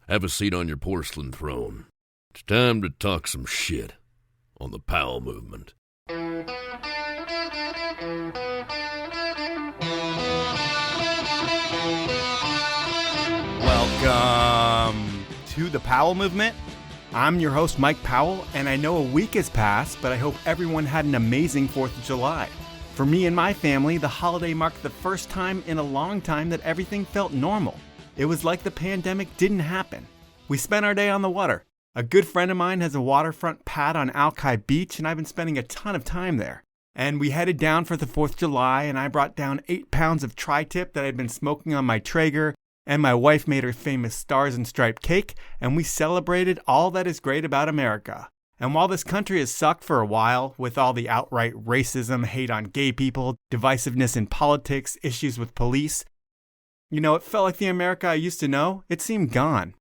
Have a seat on your porcelain throne. It's time to talk some shit on the Powell movement. Welcome to the Powell movement. I'm your host, Mike Powell, and I know a week has passed, but I hope everyone had an amazing 4th of July. For me and my family, the holiday marked the first time in a long time that everything felt normal. It was like the pandemic didn't happen. We spent our day on the water. A good friend of mine has a waterfront pad on Alki Beach, and I've been spending a ton of time there. And we headed down for the 4th of July, and I brought down 8 pounds of tri-tip that I'd been smoking on my Traeger, and my wife made her famous Stars and Stripe cake, and we celebrated all that is great about America. And while this country has sucked for a while, with all the outright racism, hate on gay people, divisiveness in politics, issues with police, it felt like the America I used to know, it seemed gone.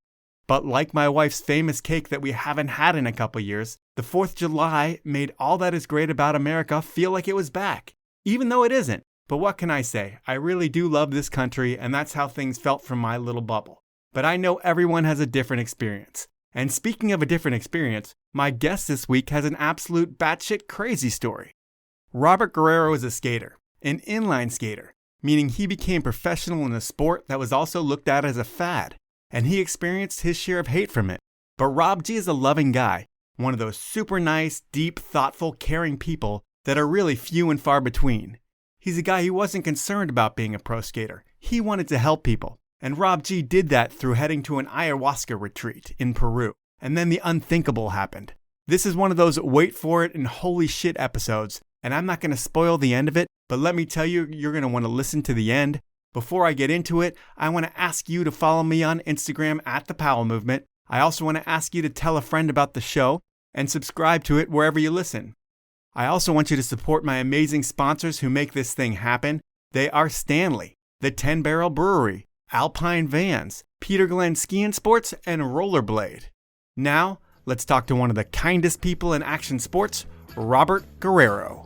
But like my wife's famous cake that we haven't had in a couple years, the 4th of July made all that is great about America feel like it was back, even though it isn't. But what can I say? I really do love this country, and that's how things felt from my little bubble. But I know everyone has a different experience. And speaking of a different experience, my guest this week has an absolute batshit crazy story. Robert Guerrero is a skater, an inline skater, meaning he became professional in a sport that was also looked at as a fad, and he experienced his share of hate from it. But Rob G is a loving guy, one of those super nice, deep, thoughtful, caring people that are really few and far between. He's a guy who wasn't concerned about being a pro skater. He wanted to help people. And Rob G did that through heading to an ayahuasca retreat in Peru. And then the unthinkable happened. This is one of those wait for it and holy shit episodes. And I'm not going to spoil the end of it, but let me tell you, you're going to want to listen to the end. Before I get into it, I want to ask you to follow me on Instagram at The Powell Movement. I also want to ask you to tell a friend about the show and subscribe to it wherever you listen. I also want you to support my amazing sponsors who make this thing happen. They are Stanley, the 10 Barrel Brewery, Alpine Vans, Peter Glenn Ski and Sports, and Rollerblade. Now, let's talk to one of the kindest people in action sports, Robert Guerrero.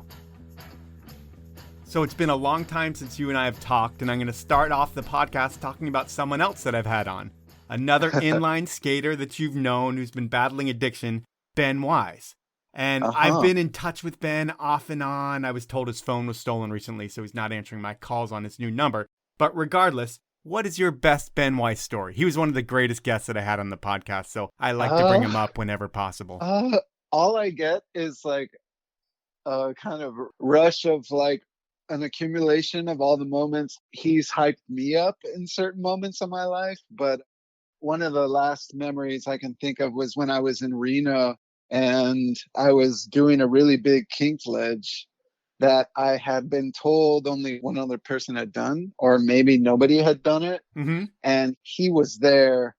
So it's been a long time since you and I have talked, and I'm going to start off the podcast talking about someone else that I've had on. Another inline skater that you've known who's been battling addiction, Ben Wise. And I've been in touch with Ben off and on. I was told his phone was stolen recently, so he's not answering my calls on his new number. But regardless, what is your best Ben Wise story? He was one of the greatest guests that I had on the podcast, so I like to bring him up whenever possible. All I get is like a kind of rush of like an accumulation of all the moments he's hyped me up in certain moments of my life. But one of the last memories I can think of was when I was in Reno and I was doing a really big kink ledge that I had been told only one other person had done, or maybe nobody had done it. Mm-hmm. And he was there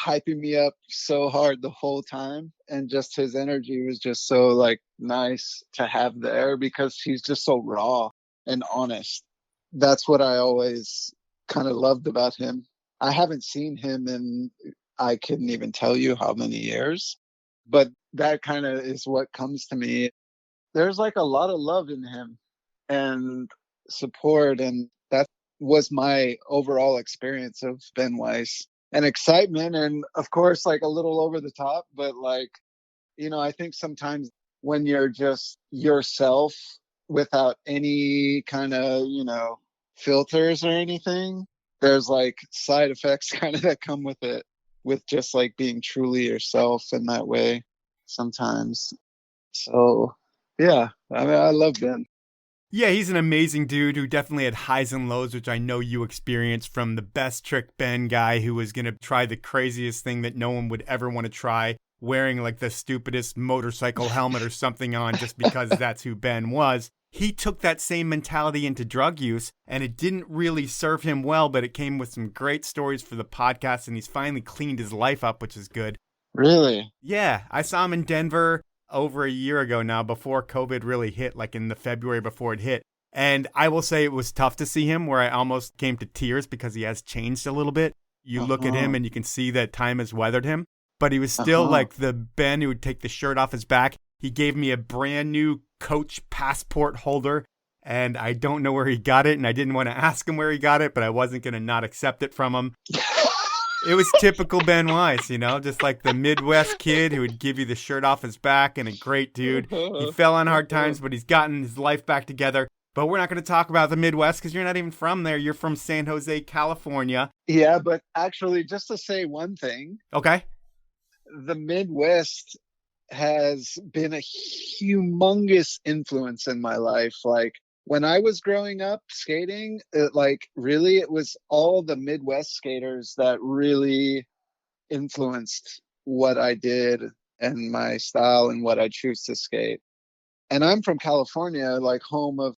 hyping me up so hard the whole time. And just his energy was just so like nice to have there because he's just so raw and honest. That's what I always kind of loved about him. I haven't seen him in, I couldn't even tell you how many years, but that kind of is what comes to me. There's like a lot of love in him and support. And that was my overall experience of Ben Weiss, and excitement. And of course, like a little over the top, but like, I think sometimes when you're just yourself without any kind of, filters or anything, there's like side effects kind of that come with it, with just like being truly yourself in that way sometimes. So yeah, I mean, I love Ben. Yeah, he's an amazing dude who definitely had highs and lows, which I know you experienced, from the best trick Ben guy who was going to try the craziest thing that no one would ever want to try, wearing like the stupidest motorcycle helmet or something on just because that's who Ben was. He took that same mentality into drug use, and it didn't really serve him well, but it came with some great stories for the podcast, and he's finally cleaned his life up, which is good. Really? Yeah, I saw him in Denver over a year ago now, before COVID really hit, like in the February before it hit. And I will say it was tough to see him, where I almost came to tears because he has changed a little bit. You look at him and you can see that time has weathered him, but he was still like the Ben who would take the shirt off his back. He gave me a brand new Coach passport holder, and I don't know where he got it, and I didn't want to ask him where he got it, but I wasn't going to not accept it from him. It was typical Ben Weiss, just like the Midwest kid who would give you the shirt off his back and a great dude. He fell on hard times, but he's gotten his life back together. But we're not going to talk about the Midwest because you're not even from there. You're from San Jose, California. Yeah, but actually, just to say one thing. Okay. The Midwest has been a humongous influence in my life. Like when I was growing up skating, it was all the Midwest skaters that really influenced what I did and my style and what I choose to skate. And I'm from California, like home of,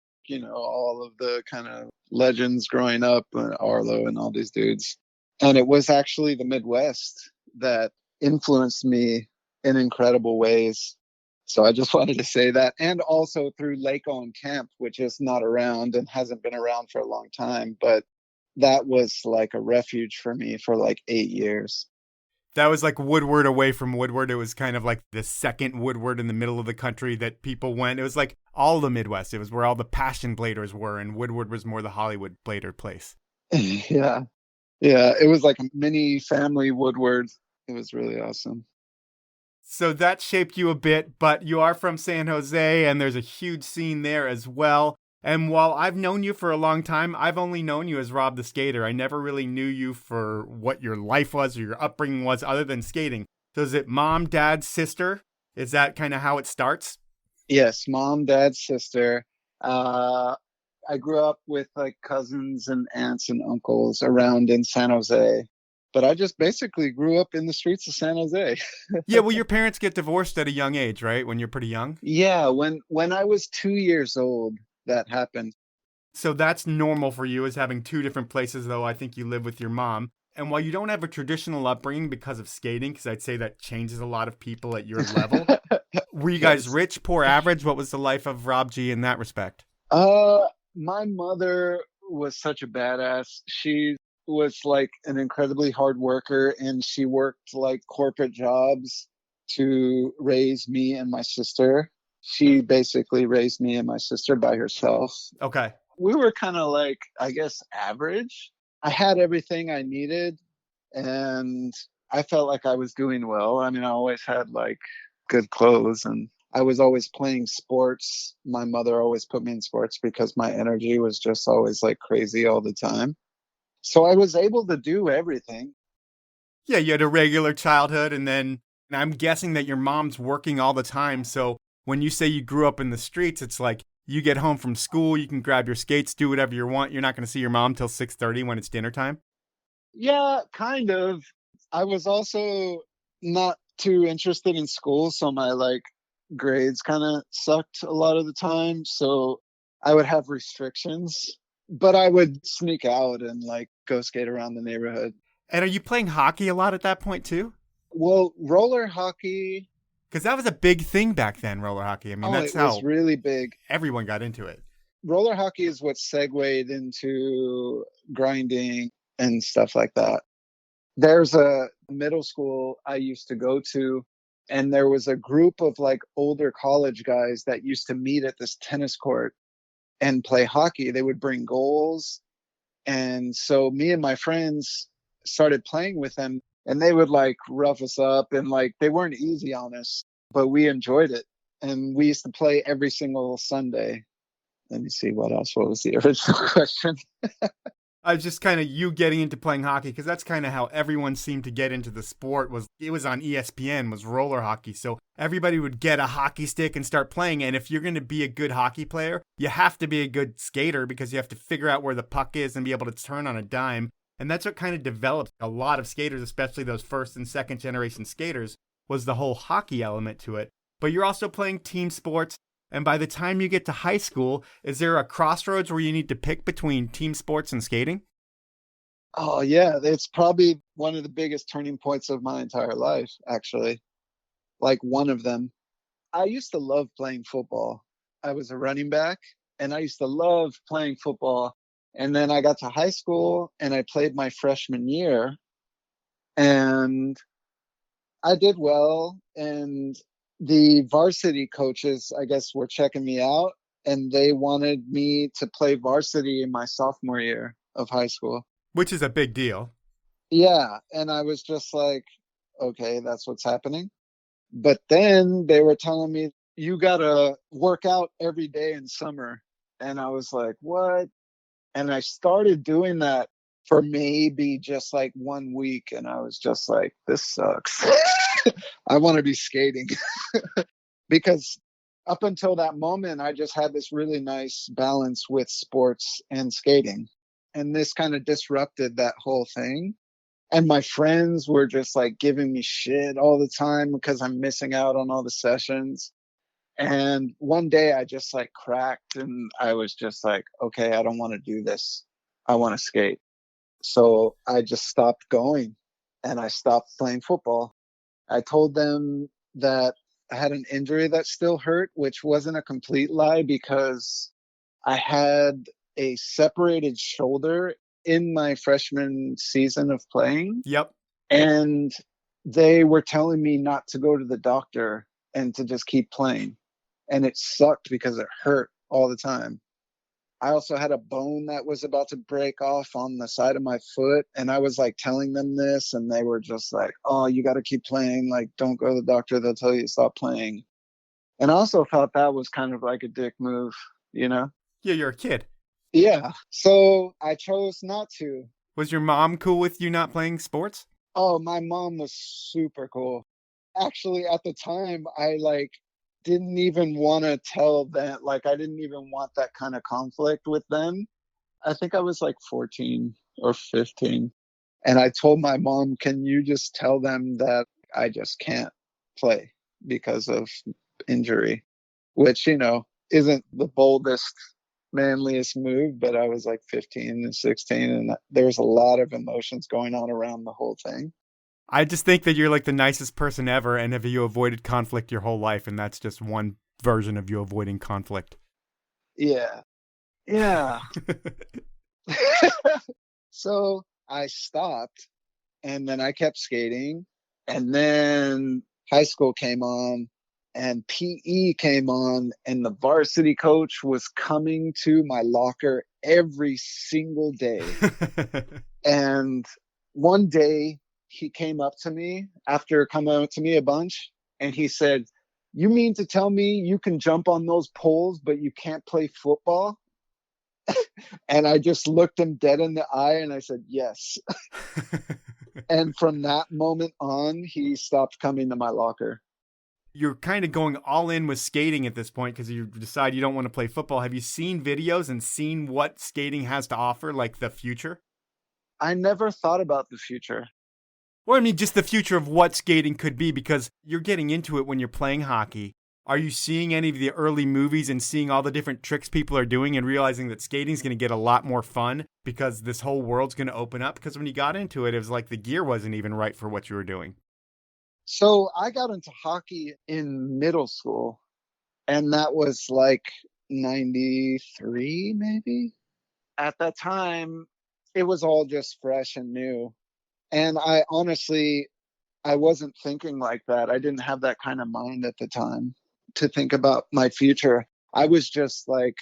all of the kind of legends growing up, Arlo and all these dudes. And it was actually the Midwest that influenced me in incredible ways. So I just wanted to say that. And also through Lake Owen Camp, which is not around and hasn't been around for a long time. But that was like a refuge for me for like 8 years. That was like Woodward away from Woodward. It was kind of like the second Woodward in the middle of the country that people went. It was like all the Midwest. It was where all the passion bladers were, and Woodward was more the Hollywood blader place. Yeah. Yeah. It was like a mini family Woodward. It was really awesome. So that shaped you a bit, but you are from San Jose, and there's a huge scene there as well. And while I've known you for a long time, I've only known you as Rob the Skater. I never really knew you for what your life was or your upbringing was other than skating. So is it mom, dad, sister? Is that kind of how it starts? Yes, mom, dad, sister. I grew up with like cousins and aunts and uncles around in San Jose. But I just basically grew up in the streets of San Jose. Yeah, well, your parents get divorced at a young age, right? When you're pretty young? Yeah, when I was 2 years old, that happened. So that's normal for you, is having two different places, though I think you live with your mom. And while you don't have a traditional upbringing because of skating, because I'd say that changes a lot of people at your level, were you guys rich, poor, average? What was the life of Rob G in that respect? My mother was such a badass. She was like an incredibly hard worker, and she worked like corporate jobs to raise me and my sister. She basically raised me and my sister by herself. Okay. We were kind of like, I guess, average. I had everything I needed, and I felt like I was doing well. I mean, I always had like good clothes, and I was always playing sports. My mother always put me in sports because my energy was just always like crazy all the time. So I was able to do everything. Yeah, you had a regular childhood, and I'm guessing that your mom's working all the time. So when you say you grew up in the streets, it's like you get home from school, you can grab your skates, do whatever you want. You're not going to see your mom till 6:30 when it's dinner time. Yeah, kind of. I was also not too interested in school, so my like grades kind of sucked a lot of the time. So I would have restrictions, but I would sneak out and like go skate around the neighborhood. And are you playing hockey a lot at that point too? Well, roller hockey. Because that was a big thing back then, roller hockey. I mean, that's It how was really big. everyone got into it. Roller hockey is what segued into grinding and stuff like that. There's a middle school I used to go to, and there was a group of like older college guys that used to meet at this tennis court and play hockey. They would bring goals. And so me and my friends started playing with them, and they would like rough us up, and like they weren't easy on us, but we enjoyed it. And we used to play every single Sunday. Let me see what else. What was the original question? I was just kind of you getting into playing hockey, because that's kind of how everyone seemed to get into the sport. It was on ESPN, was roller hockey. So everybody would get a hockey stick and start playing. And if you're going to be a good hockey player, you have to be a good skater, because you have to figure out where the puck is and be able to turn on a dime. And that's what kind of developed a lot of skaters, especially those first and second generation skaters, was the whole hockey element to it. But you're also playing team sports. And by the time you get to high school, is there a crossroads where you need to pick between team sports and skating? Oh, yeah. It's probably one of the biggest turning points of my entire life, actually. Like one of them. I used to love playing football. I was a running back, and I used to love playing football. And then I got to high school, and I played my freshman year, and I did well. And the varsity coaches, I guess, were checking me out, and they wanted me to play varsity in my sophomore year of high school. Which is a big deal. Yeah. And I was just like, okay, that's what's happening. But then they were telling me, you got to work out every day in summer. And I was like, what? And I started doing that for maybe just like 1 week. And I was just like, this sucks. I want to be skating because up until that moment, I just had this really nice balance with sports and skating. And this kind of disrupted that whole thing. And my friends were just like giving me shit all the time because I'm missing out on all the sessions. And one day I just like cracked and I was just like, okay, I don't want to do this. I want to skate. So I just stopped going and I stopped playing football. I told them that I had an injury that still hurt, which wasn't a complete lie because I had a separated shoulder in my freshman season of playing. Yep. And they were telling me not to go to the doctor and to just keep playing. And it sucked because it hurt all the time. I also had a bone that was about to break off on the side of my foot. And I was like telling them this, and they were just like, oh, you got to keep playing. Like, don't go to the doctor. They'll tell you to stop playing. And I also thought that was kind of like a dick move, you know? Yeah, you're a kid. Yeah. So I chose not to. Was your mom cool with you not playing sports? Oh, my mom was super cool. Actually, at the time, I like didn't even want to tell them, like, I didn't even want that kind of conflict with them. I think I was like 14 or 15. And I told my mom, can you just tell them that I just can't play because of injury? Which, you know, isn't the boldest, manliest move, but I was like 15 and 16, and there was a lot of emotions going on around the whole thing. I just think that you're like the nicest person ever, and have you avoided conflict your whole life, and that's just one version of you avoiding conflict. Yeah. Yeah. So I stopped and then I kept skating. And then high school came on and PE came on, and the varsity coach was coming to my locker every single day. And one day he came up to me after coming up to me a bunch and he said, you mean to tell me you can jump on those poles, but you can't play football? And I just looked him dead in the eye and I said, yes. And from that moment on, he stopped coming to my locker. You're kind of going all in with skating at this point because you decide you don't want to play football. Have you seen videos and seen what skating has to offer, like the future? I never thought about the future. Or I mean, just the future of what skating could be, because you're getting into it when you're playing hockey. Are you seeing any of the early movies and seeing all the different tricks people are doing and realizing that skating's going to get a lot more fun because this whole world's going to open up? Because when you got into it, it was like the gear wasn't even right for what you were doing. So I got into hockey in middle school, and that was like 93, maybe. At that time, it was all just fresh and new. And I honestly, I wasn't thinking like that. I didn't have that kind of mind at the time to think about my future. I was just like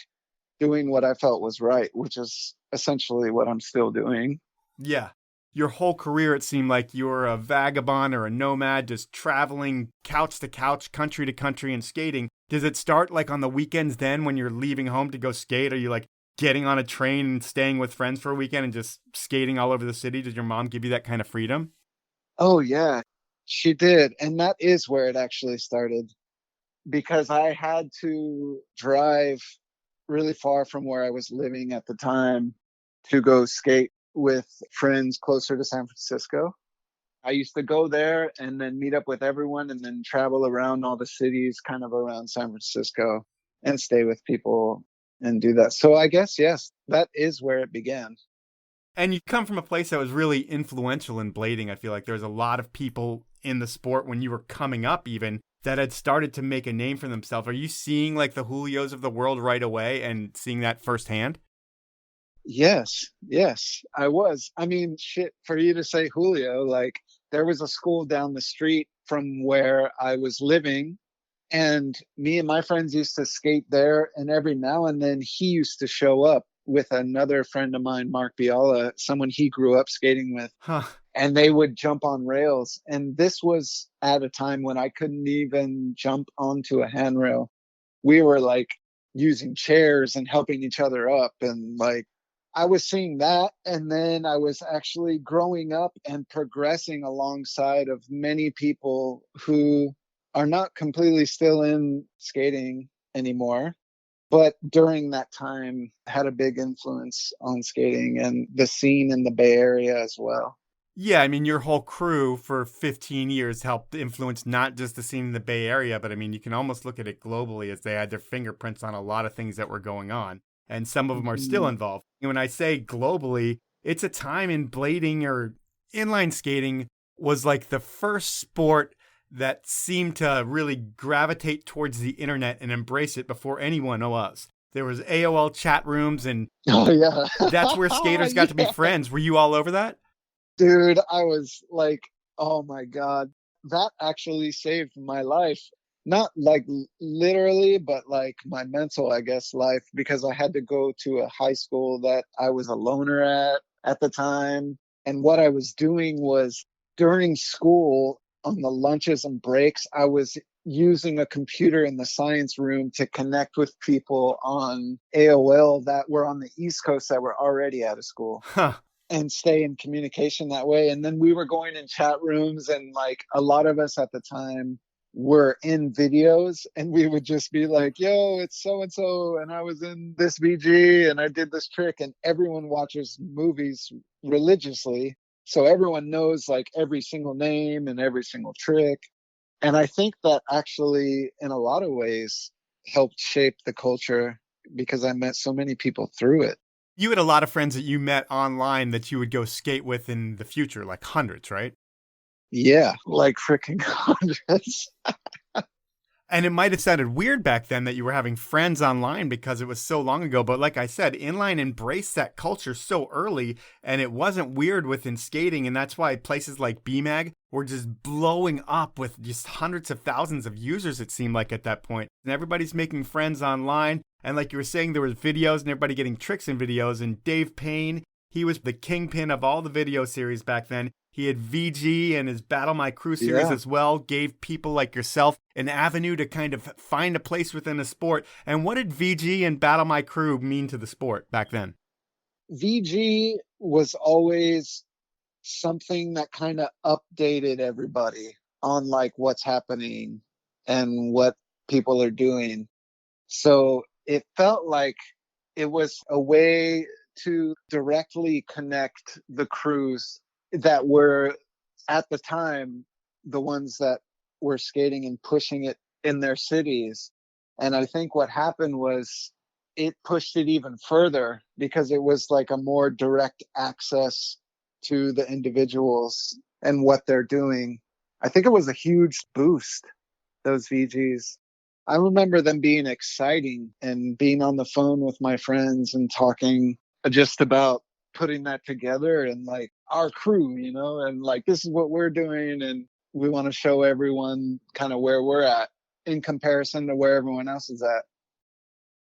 doing what I felt was right, which is essentially what I'm still doing. Yeah. Your whole career, it seemed like you were a vagabond or a nomad, just traveling couch to couch, country to country and skating. Does it start like on the weekends then when you're leaving home to go skate? Are you like getting on a train and staying with friends for a weekend and just skating all over the city? Did your mom give you that kind of freedom? Oh, yeah, she did. And that is where it actually started because I had to drive really far from where I was living at the time to go skate with friends closer to San Francisco. I used to go there and then meet up with everyone and then travel around all the cities kind of around San Francisco and stay with people and do that. So I guess, yes, that is where it began. And you come from a place that was really influential in blading. I feel like there's a lot of people in the sport when you were coming up even that had started to make a name for themselves. Are you seeing like the Julios of the world right away and seeing that firsthand? Yes, I was. I mean, shit, for you to say Julio, like there was a school down the street from where I was living, and me and my friends used to skate there. And every now and then he used to show up with another friend of mine, Mark Biala, someone he grew up skating with. Huh. and they would jump on rails. And this was at a time when I couldn't even jump onto a handrail. We were like using chairs and helping each other up. And like, I was seeing that. And then I was actually growing up and progressing alongside of many people who are not completely still in skating anymore, but during that time had a big influence on skating and the scene in the Bay Area as well. Yeah, I mean, your whole crew for 15 years helped influence not just the scene in the Bay Area, but I mean, you can almost look at it globally as they had their fingerprints on a lot of things that were going on. And some of them are still involved. And when I say globally, it's a time in blading or inline skating was like the first sport that seemed to really gravitate towards the internet and embrace it before anyone was. There was AOL chat rooms, and that's where skaters got to be friends. Were you all over that? Dude, I was like, oh my God, that actually saved my life. Not like literally, but like my mental, I guess, life, because I had to go to a high school that I was a loner at the time. And what I was doing was during school on the lunches and breaks, I was using a computer in the science room to connect with people on AOL that were on the East Coast that were already out of school. And stay in communication that way. And then we were going in chat rooms, and like a lot of us at the time were in videos, and we would just be like, yo, it's so and so, and I was in this VG and I did this trick. And everyone watches movies religiously, so everyone knows like every single name and every single trick. And I think that actually in a lot of ways helped shape the culture, because I met so many people through it. You had a lot of friends that you met online that you would go skate with in the future, like hundreds, right? Yeah, like freaking hundreds. And it might have sounded weird back then that you were having friends online because it was so long ago. But like I said, inline embraced that culture so early, and it wasn't weird within skating. And that's why places like BMAG were just blowing up with just hundreds of thousands of users, it seemed like at that point. And everybody's making friends online. And like you were saying, there was videos and everybody getting tricks in videos. And Dave Payne, he was the kingpin of all the video series back then. He had VG and his Battle My Crew series as well, gave people like yourself an avenue to kind of find a place within a sport. And what did VG and Battle My Crew mean to the sport back then? VG was always something that kind of updated everybody on like what's happening and what people are doing. So it felt like it was a way to directly connect the crews that were at the time the ones that were skating and pushing it in their cities. And I think what happened was it pushed it even further, because it was like a more direct access to the individuals and what they're doing. I think it was a huge boost, those VGs. I remember them being exciting and being on the phone with my friends and talking just about putting that together and like our crew, you know, and like, this is what we're doing. And we want to show everyone kind of where we're at in comparison to where everyone else is at.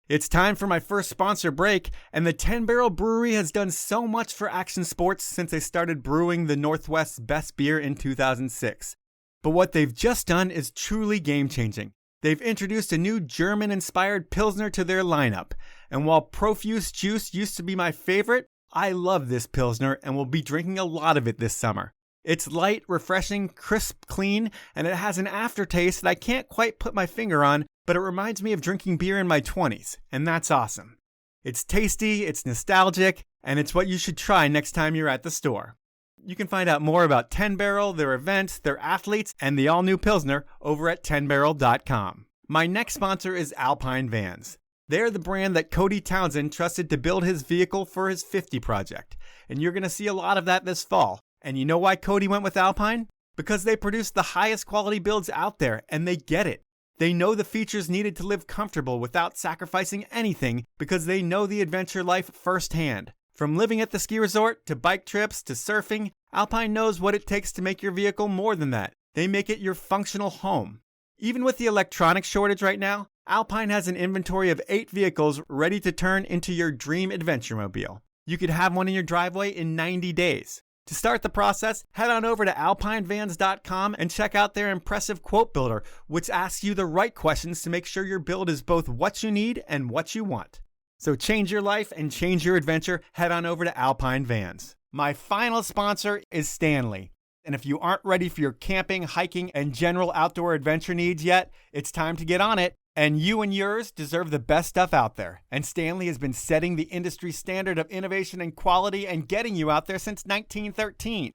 It's time for my first sponsor break, and the 10 Barrel Brewery has done so much for action sports since they started brewing the Northwest's best beer in 2006. But what they've just done is truly game-changing. They've introduced a new German-inspired Pilsner to their lineup, and while Profuse Juice used to be my favorite, I love this Pilsner and will be drinking a lot of it this summer. It's light, refreshing, crisp, clean, and it has an aftertaste that I can't quite put my finger on, but it reminds me of drinking beer in my 20s, and that's awesome. It's tasty, it's nostalgic, and it's what you should try next time you're at the store. You can find out more about 10 Barrel, their events, their athletes, and the all-new Pilsner over at 10barrel.com. My next sponsor is Alpine Vans. They're the brand that Cody Townsend trusted to build his vehicle for his 50 project, and you're going to see a lot of that this fall. And you know why Cody went with Alpine? Because they produce the highest quality builds out there, and they get it. They know the features needed to live comfortable without sacrificing anything, because they know the adventure life firsthand. From living at the ski resort, to bike trips, to surfing, Alpine knows what it takes to make your vehicle more than that. They make it your functional home. Even with the electronics shortage right now, Alpine has an inventory of 8 vehicles ready to turn into your dream adventure mobile. You could have one in your driveway in 90 days. To start the process, head on over to alpinevans.com and check out their impressive quote builder, which asks you the right questions to make sure your build is both what you need and what you want. So change your life and change your adventure. Head on over to Alpine Vans. My final sponsor is Stanley. And if you aren't ready for your camping, hiking, and general outdoor adventure needs yet, it's time to get on it. And you and yours deserve the best stuff out there. And Stanley has been setting the industry standard of innovation and quality and getting you out there since 1913.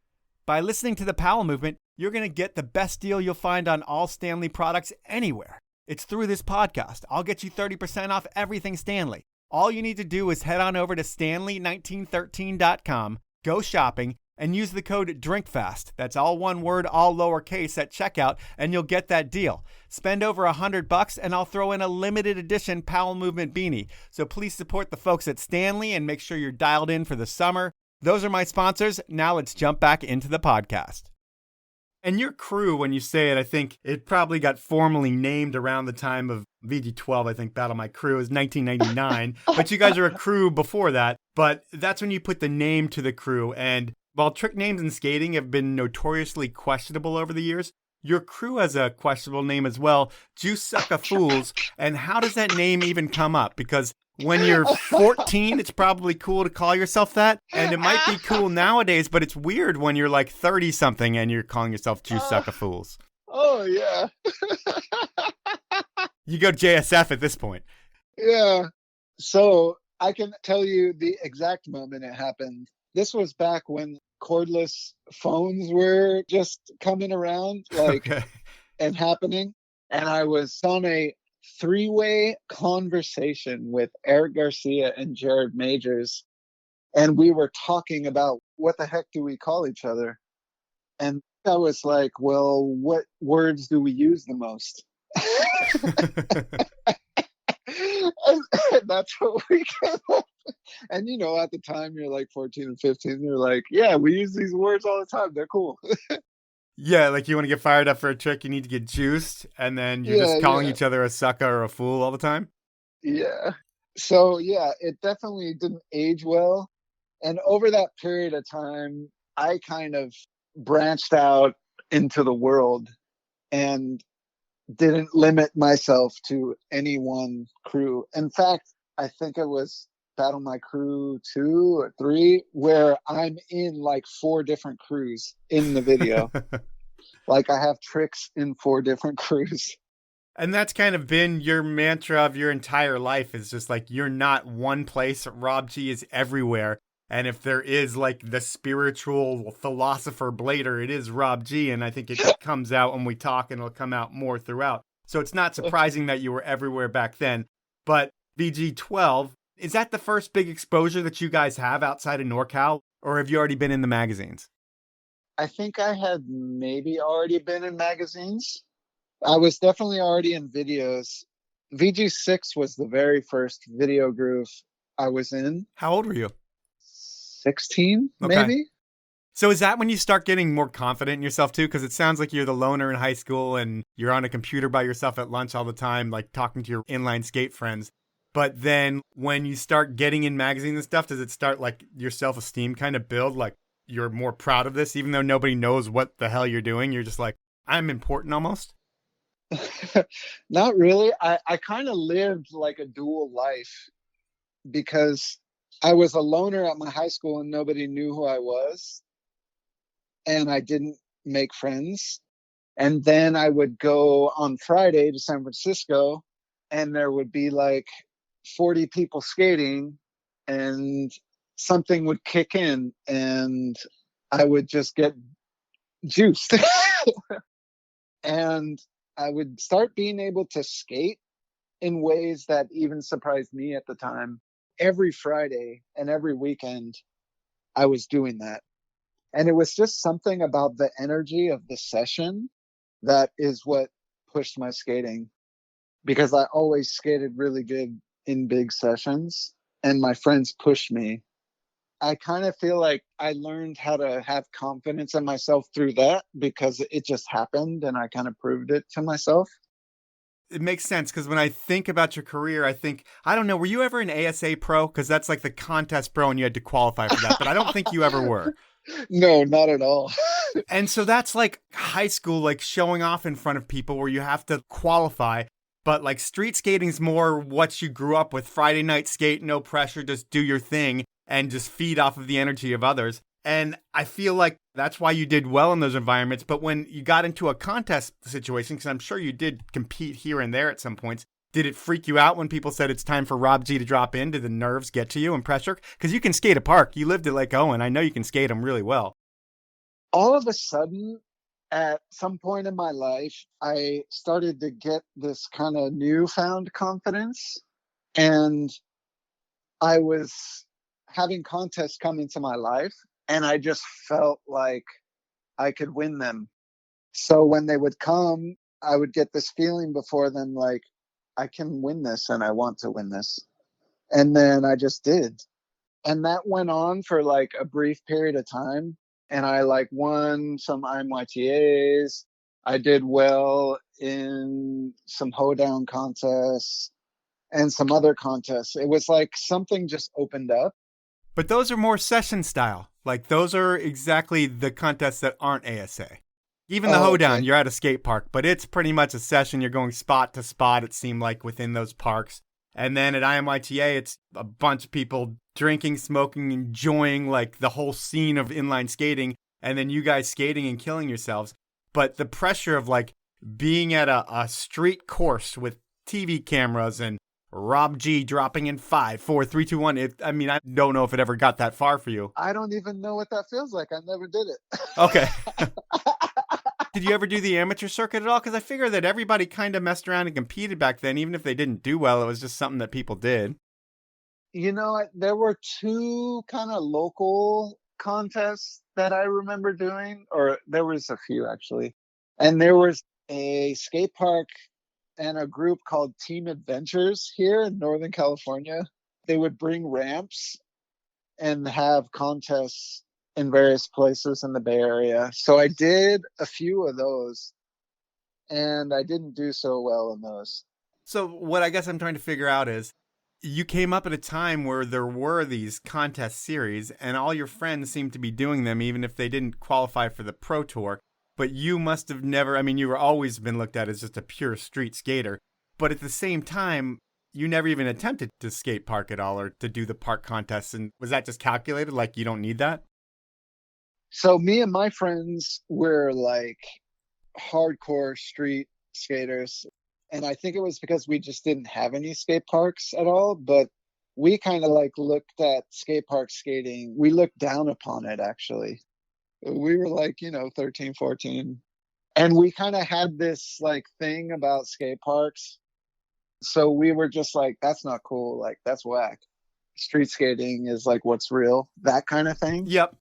By listening to the Powell Movement, you're going to get the best deal you'll find on all Stanley products anywhere. It's through this podcast. I'll get you 30% off everything Stanley. All you need to do is head on over to stanley1913.com, go shopping, and use the code DRINKFAST. That's all one word, all lowercase at checkout, and you'll get that deal. Spend over $100 and I'll throw in a limited edition Powell Movement beanie. So please support the folks at Stanley and make sure you're dialed in for the summer. Those are my sponsors. Now let's jump back into the podcast. And your crew, when you say it, I think it probably got formally named around the time of VG12. I think Battle My Crew is 1999, but you guys are a crew before that. But that's when you put the name to the crew. And while trick names in skating have been notoriously questionable over the years, your crew has a questionable name as well, Juice Sucka Fools. And how does that name even come up? Because when you're 14, it's probably cool to call yourself that. And it might be cool nowadays, but it's weird when you're like 30-something and you're calling yourself Juice Sucka Fools. Oh, yeah. You go JSF at this point. Yeah. So I can tell you the exact moment it happened. This was back when cordless phones were just coming around, Okay. and happening. And I was on a three-way conversation with Eric Garcia and Jared Majors. And we were talking about what the heck do we call each other? And I was like, well, what words do we use the most? and that's what we came up. And at the time you're like 14 and 15, you're like, yeah, we use these words all the time. They're cool. Yeah, like you want to get fired up for a trick, you need to get juiced, and then you're just calling each other a sucker or a fool all the time? Yeah. So, yeah, it definitely didn't age well. And over that period of time, I kind of branched out into the world and didn't limit myself to any one crew. In fact, I think it was Battle My Crew 2 or 3, where I'm in like 4 different crews in the video. Like I have tricks in 4 different crews. And that's kind of been your mantra of your entire life. Is just like, you're not one place. Rob G is everywhere. And if there is like the spiritual philosopher Blader, it is Rob G. And I think it comes out when we talk, and it'll come out more throughout. So it's not surprising that you were everywhere back then. But VG12, is that the first big exposure that you guys have outside of NorCal? Or have you already been in the magazines? I think I had maybe already been in magazines. I was definitely already in videos. VG6 was the very first video groove I was in. How old were you? 16, Okay. maybe? So is that when you start getting more confident in yourself too? Because it sounds like you're the loner in high school and you're on a computer by yourself at lunch all the time, like talking to your inline skate friends. But then when you start getting in magazines and stuff, does it start like your self-esteem kind of build? Like you're more proud of this, even though nobody knows what the hell you're doing? You're just like, I'm important almost? Not really. I kind of lived like a dual life because I was a loner at my high school and nobody knew who I was. And I didn't make friends. And then I would go on Friday to San Francisco and there would be like 40 people skating and something would kick in and I would just get juiced. And I would start being able to skate in ways that even surprised me at the time. Every Friday and every weekend, I was doing that. And it was just something about the energy of the session that is what pushed my skating. Because I always skated really good in big sessions and my friends pushed me. I kind of feel like I learned how to have confidence in myself through that because it just happened and I kind of proved it to myself. It makes sense because when I think about your career, I think, I don't know, were you ever an ASA pro? Because that's like the contest pro and you had to qualify for that, but I don't think you ever were. No, not at all. And so that's like high school, like showing off in front of people where you have to qualify. But like street skating's more what you grew up with. Friday night skate, no pressure, just do your thing and just feed off of the energy of others. And I feel like that's why you did well in those environments. But when you got into a contest situation, because I'm sure you did compete here and there at some points, did it freak you out when people said it's time for Rob G to drop in? Did the nerves get to you and pressure? Because you can skate a park. You lived at Lake Owen. I know you can skate them really well. All of a sudden, at some point in my life, I started to get this kind of newfound confidence. And I was having contests come into my life, and I just felt like I could win them. So when they would come, I would get this feeling before them like, I can win this and I want to win this. And then I just did. And that went on for like a brief period of time. And I like won some IMYTAs. I did well in some hoedown contests and some other contests. It was like something just opened up. But those are more session style. Like those are exactly the contests that aren't ASA. Even the hoedown, okay. You're at a skate park, but it's pretty much a session. You're going spot to spot, it seemed like, within those parks. And then at IMYTA, it's a bunch of people drinking, smoking, enjoying like the whole scene of inline skating. And then you guys skating and killing yourselves. But the pressure of like being at a street course with TV cameras and Rob G dropping in 5, 4, 3, 2, 1. I mean, I don't know if it ever got that far for you. I don't even know what that feels like. I never did it. Okay. Did you ever do the amateur circuit at all? Because I figure that everybody kind of messed around and competed back then. Even if they didn't do well, it was just something that people did. You know, there were two kind of local contests that I remember doing, or there was a few actually. And there was a skate park and a group called Team Adventures here in Northern California. They would bring ramps and have contests in various places in the Bay Area. So I did a few of those, and I didn't do so well in those. So what I guess I'm trying to figure out is, you came up at a time where there were these contest series, and all your friends seemed to be doing them, even if they didn't qualify for the Pro Tour. But you must have never, I mean, you were always been looked at as just a pure street skater. But at the same time, you never even attempted to skate park at all or to do the park contests. And was that just calculated? Like, you don't need that? So me and my friends were like hardcore street skaters. And I think it was because we just didn't have any skate parks at all. But we kind of like looked at skate park skating. We looked down upon it, actually. We were like, 13, 14. And we kind of had this like thing about skate parks. So we were just like, that's not cool. Like, that's whack. Street skating is like what's real, that kind of thing. Yep.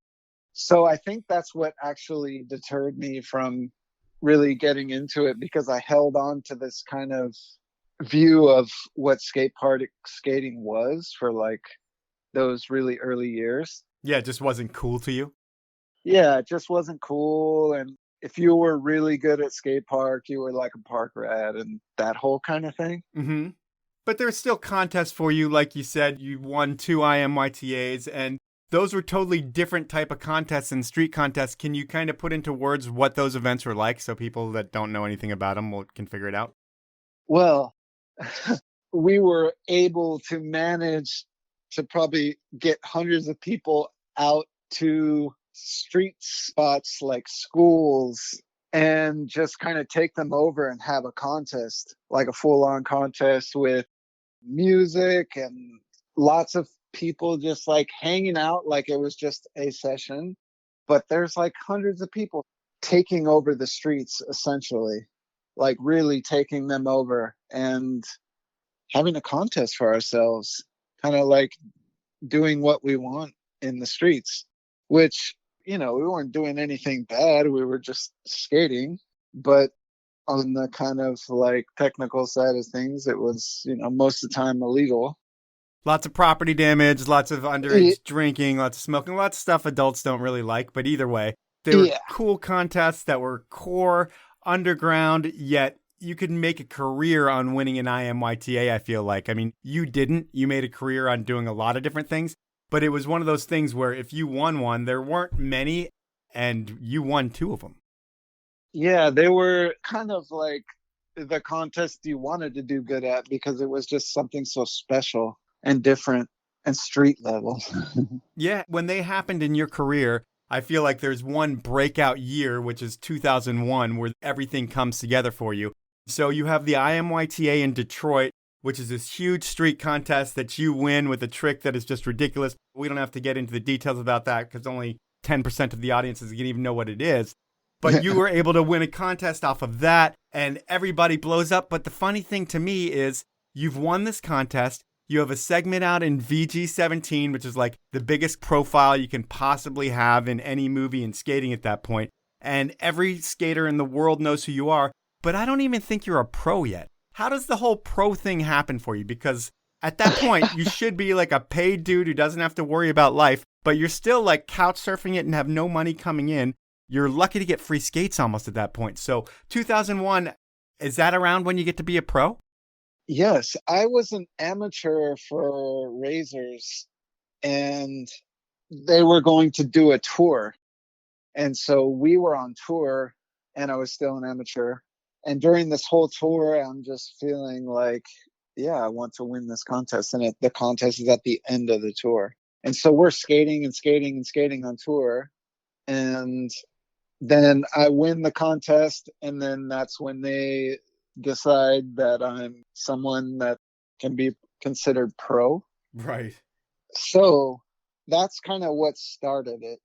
So I think that's what actually deterred me from really getting into it, because I held on to this kind of view of what skate park skating was for like those really early years. Yeah, it just wasn't cool to you. Yeah, it just wasn't cool. And if you were really good at skate park, you were like a park rat and that whole kind of thing. Mm-hmm. But there's still contests for you. Like you said, you won 2 IMYTAs, and those were totally different type of contests than street contests. Can you kind of put into words what those events were like so people that don't know anything about them can figure it out? Well, we were able to manage to probably get hundreds of people out to street spots like schools and just kind of take them over and have a contest, like a full-on contest with music and lots of people just like hanging out like it was just a session. But there's like hundreds of people taking over the streets, essentially, like really taking them over and having a contest for ourselves, kind of like doing what we want in the streets, which, we weren't doing anything bad. We were just skating. But on the kind of like technical side of things, it was, most of the time illegal. Lots of property damage, lots of underage drinking, lots of smoking, lots of stuff adults don't really like. But either way, they were cool contests that were core, underground, yet you could make a career on winning an IMYTA, I feel like. I mean, you didn't. You made a career on doing a lot of different things, but it was one of those things where if you won one, there weren't many, and you won two of them. Yeah, they were kind of like the contest you wanted to do good at because it was just something so special and different and street level. Yeah, when they happened in your career, I feel like there's one breakout year, which is 2001, where everything comes together for you. So you have the IMYTA in Detroit, which is this huge street contest that you win with a trick that is just ridiculous. We don't have to get into the details about that because only 10% of the audience is going to even know what it is. But you were able to win a contest off of that, and everybody blows up. But the funny thing to me is you've won this contest. You have a segment out in VG17, which is like the biggest profile you can possibly have in any movie in skating at that point. And every skater in the world knows who you are. But I don't even think you're a pro yet. How does the whole pro thing happen for you? Because at that point, you should be like a paid dude who doesn't have to worry about life, but you're still like couch surfing it and have no money coming in. You're lucky to get free skates almost at that point. So 2001, is that around when you get to be a pro? Yes, I was an amateur for Razors, and they were going to do a tour. And so we were on tour, and I was still an amateur. And during this whole tour, I'm just feeling like, yeah, I want to win this contest. And the contest is at the end of the tour. And so we're skating and skating and skating on tour. And then I win the contest, and then that's when they decide that I'm someone that can be considered pro. Right. So that's kind of what started it,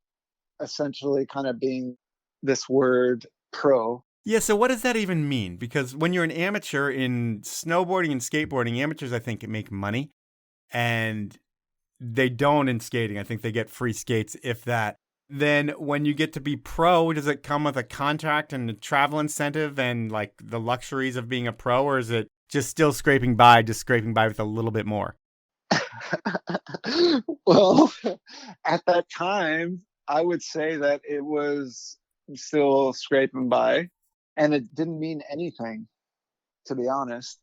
essentially kind of being this word pro. Yeah, so what does that even mean? Because when you're an amateur in snowboarding and skateboarding, amateurs, I think, make money, and they don't in skating. I think they get free skates, if that. Then when you get to be pro, does it come with a contract and a travel incentive and like the luxuries of being a pro, or is it just still scraping by with a little bit more? Well, at that time, I would say that it was still scraping by, and it didn't mean anything, to be honest.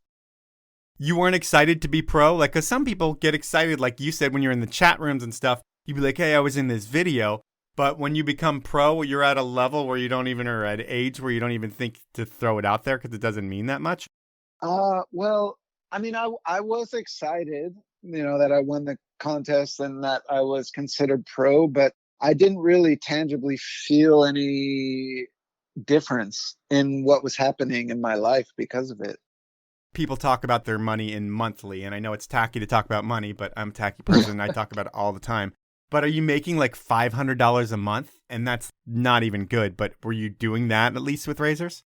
You weren't excited to be pro? Like, because some people get excited, like you said, when you're in the chat rooms and stuff, you'd be like, hey, I was in this video. But when you become pro, you're at a level where you don't even, or at age where you don't even think to throw it out there because it doesn't mean that much? Well, I mean, I was excited, that I won the contest and that I was considered pro, but I didn't really tangibly feel any difference in what was happening in my life because of it. People talk about their money in monthly, and I know it's tacky to talk about money, but I'm a tacky person and I talk about it all the time. But are you making like $500 a month? And that's not even good. But were you doing that at least with Razors?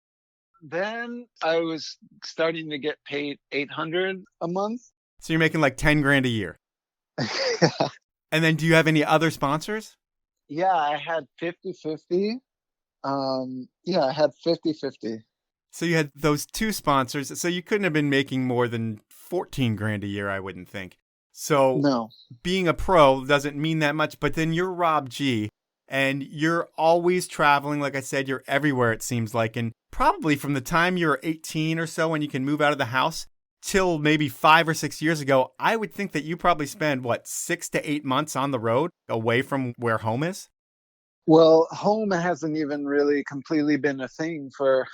Then I was starting to get paid $800 a month. So you're making like 10 grand a year. Yeah. And then do you have any other sponsors? Yeah, I had 50-50. I had 50-50. So you had those two sponsors. So you couldn't have been making more than 14 grand a year, I wouldn't think. So no. Being a pro doesn't mean that much, but then you're Rob G, and you're always traveling. Like I said, you're everywhere, it seems like. And probably from the time you're 18 or so when you can move out of the house till maybe 5 or 6 years ago, I would think that you probably spend, 6 to 8 months on the road away from where home is? Well, home hasn't even really completely been a thing for...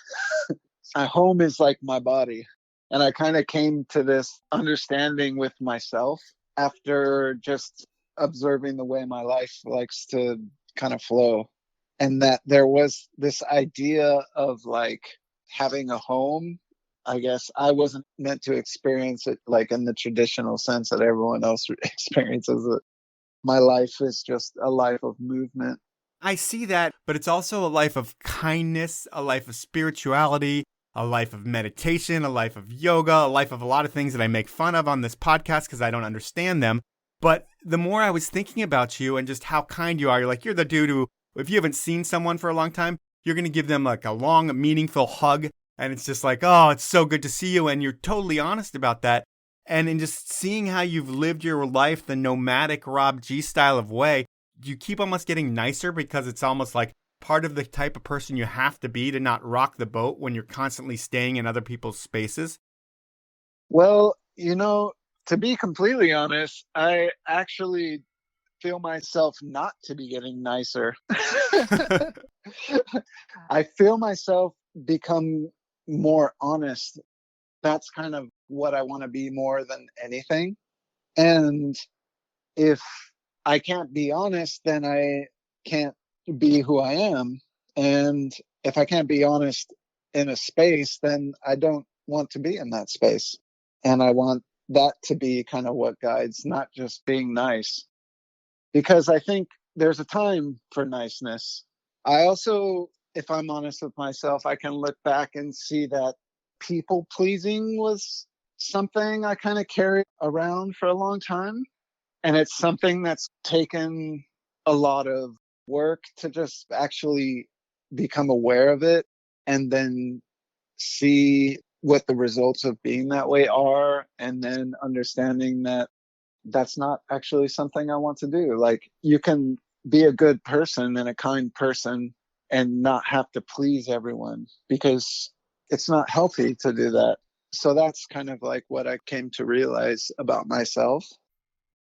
Home is like my body. And I kind of came to this understanding with myself after just observing the way my life likes to kind of flow. And that there was this idea of like having a home. I guess I wasn't meant to experience it like in the traditional sense that everyone else experiences it. My life is just a life of movement. I see that, but it's also a life of kindness, a life of spirituality, a life of meditation, a life of yoga, a life of a lot of things that I make fun of on this podcast because I don't understand them. But the more I was thinking about you and just how kind you are, you're the dude who, if you haven't seen someone for a long time, you're going to give them like a long, meaningful hug. And it's just like, oh, it's so good to see you. And you're totally honest about that. And in just seeing how you've lived your life, the nomadic Rob G style of way, you keep almost getting nicer because it's almost like part of the type of person you have to be to not rock the boat when you're constantly staying in other people's spaces? Well, to be completely honest, I actually feel myself not to be getting nicer. I feel myself become more honest. That's kind of what I want to be more than anything. And if I can't be honest, then I can't be who I am. And if I can't be honest in a space, then I don't want to be in that space. And I want that to be kind of what guides, not just being nice. Because I think there's a time for niceness. I also, if I'm honest with myself, I can look back and see that people pleasing was something I kind of carried around for a long time. And it's something that's taken a lot of work to just actually become aware of it and then see what the results of being that way are, and then understanding that that's not actually something I want to do. Like, you can be a good person and a kind person and not have to please everyone, because it's not healthy to do that. So that's kind of like what I came to realize about myself.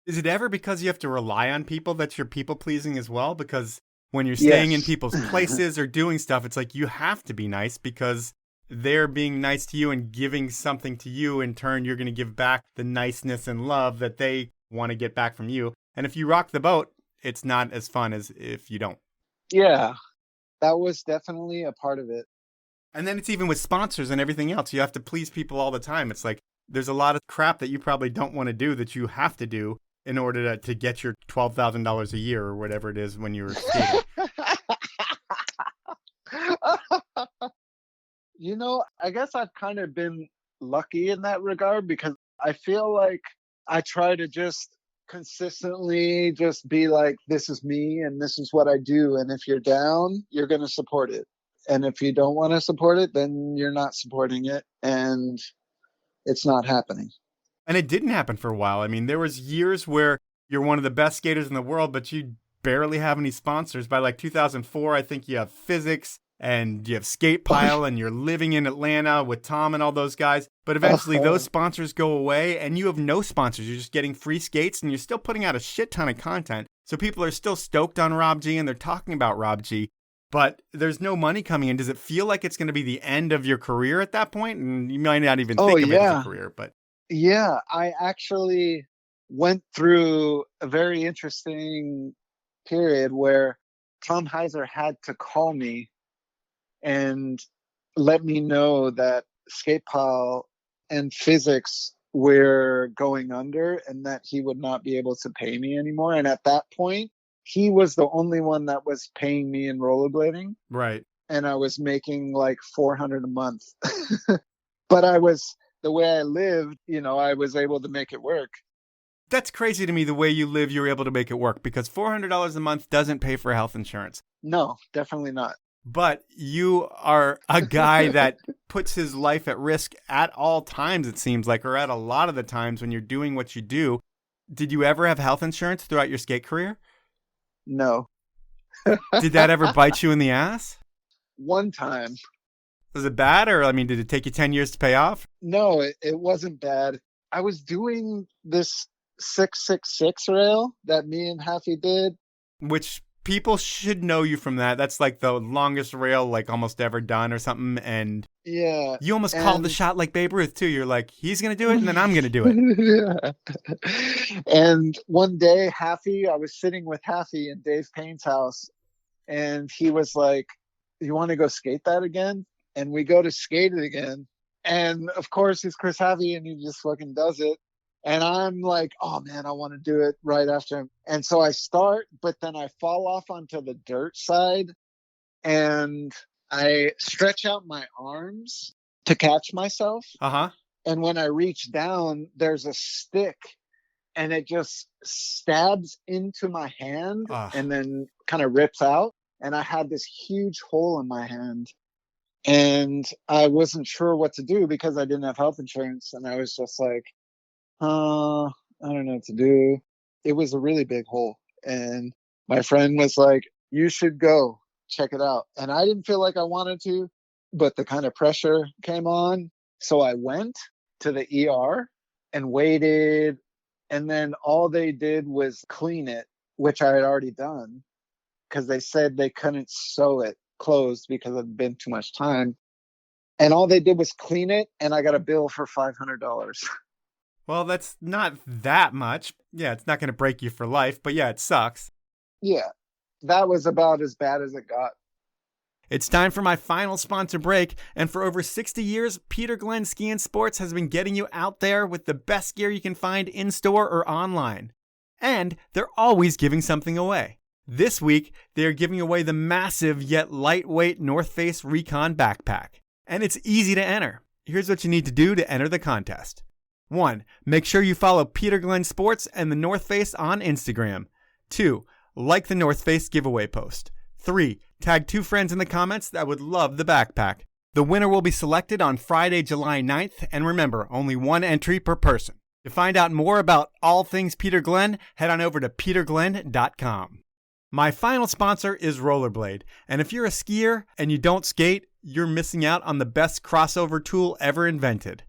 Is it ever because you have to rely on people that you're people pleasing as well? Because when you're staying in Yes. people's places or doing stuff, it's like you have to be nice because they're being nice to you and giving something to you. In turn, you're going to give back the niceness and love that they want to get back from you. And if you rock the boat, it's not as fun as if you don't. Yeah, that was definitely a part of it. And then it's even with sponsors and everything else. You have to please people all the time. It's like there's a lot of crap that you probably don't want to do that you have to do in order to get your $12,000 a year or whatever it is when you're skating. I guess I've kind of been lucky in that regard, because I feel like I try to just consistently just be like, this is me and this is what I do. And if you're down, you're going to support it. And if you don't want to support it, then you're not supporting it. And it's not happening. And it didn't happen for a while. I mean, there was years where you're one of the best skaters in the world, but you barely have any sponsors. By like 2004, I think you have Physics and you have Skate Pile and you're living in Atlanta with Tom and all those guys. But eventually those sponsors go away and you have no sponsors. You're just getting free skates and you're still putting out a shit ton of content. So people are still stoked on Rob G and they're talking about Rob G, but there's no money coming in. Does it feel like it's going to be the end of your career at that point? And you might not even think of it as a career, but... Yeah, I actually went through a very interesting period where Tom Heiser had to call me and let me know that Skate Pile and Physics were going under and that he would not be able to pay me anymore. And at that point, he was the only one that was paying me in rollerblading. Right. And I was making like $400 a month. But the way I lived, I was able to make it work. That's crazy to me, the way you live, you're able to make it work, because $400 a month doesn't pay for health insurance. No, definitely not. But you are a guy that puts his life at risk at all times, it seems like, or at a lot of the times when you're doing what you do. Did you ever have health insurance throughout your skate career? No. Did that ever bite you in the ass? One time. Was it bad, or, did it take you 10 years to pay off? No, it wasn't bad. I was doing this 666 rail that me and Haffy did. Which people should know you from that. That's like the longest rail like almost ever done or something. And yeah, you almost called the shot like Babe Ruth too. You're like, he's going to do it and then I'm going to do it. Yeah. And one day, I was sitting with Haffy in Dave Payne's house and he was like, you want to go skate that again? And we go to skate it again. And of course, it's Chris Haffy and he just fucking does it. And I'm like, oh man, I want to do it right after him. And so I start, but then I fall off onto the dirt side and I stretch out my arms to catch myself. Uh-huh. And when I reach down, there's a stick and it just stabs into my hand and then kind of rips out. And I had this huge hole in my hand. And I wasn't sure what to do because I didn't have health insurance. And I was just like, I don't know what to do. It was a really big hole. And my friend was like, you should go check it out. And I didn't feel like I wanted to, but the kind of pressure came on. So I went to the ER and waited. And then all they did was clean it, which I had already done because they said they couldn't sew it closed because it had been too much time. And all they did was clean it, and I got a bill for $500. Well, that's not that much. Yeah, it's not going to break you for life, but yeah, it sucks. Yeah, that was about as bad as it got. It's time for my final sponsor break, and for over 60 years, Peter Glenn Ski and Sports has been getting you out there with the best gear you can find in-store or online. And they're always giving something away. This week, they are giving away the massive yet lightweight North Face Recon backpack. And it's easy to enter. Here's what you need to do to enter the contest. 1. Make sure you follow Peter Glenn Sports and the North Face on Instagram. 2. Like the North Face giveaway post. 3. Tag 2 friends in the comments that would love the backpack. The winner will be selected on Friday, July 9th, and remember, only one entry per person. To find out more about all things Peter Glenn, head on over to peterglenn.com. My final sponsor is Rollerblade, and if you're a skier and you don't skate, you're missing out on the best crossover tool ever invented.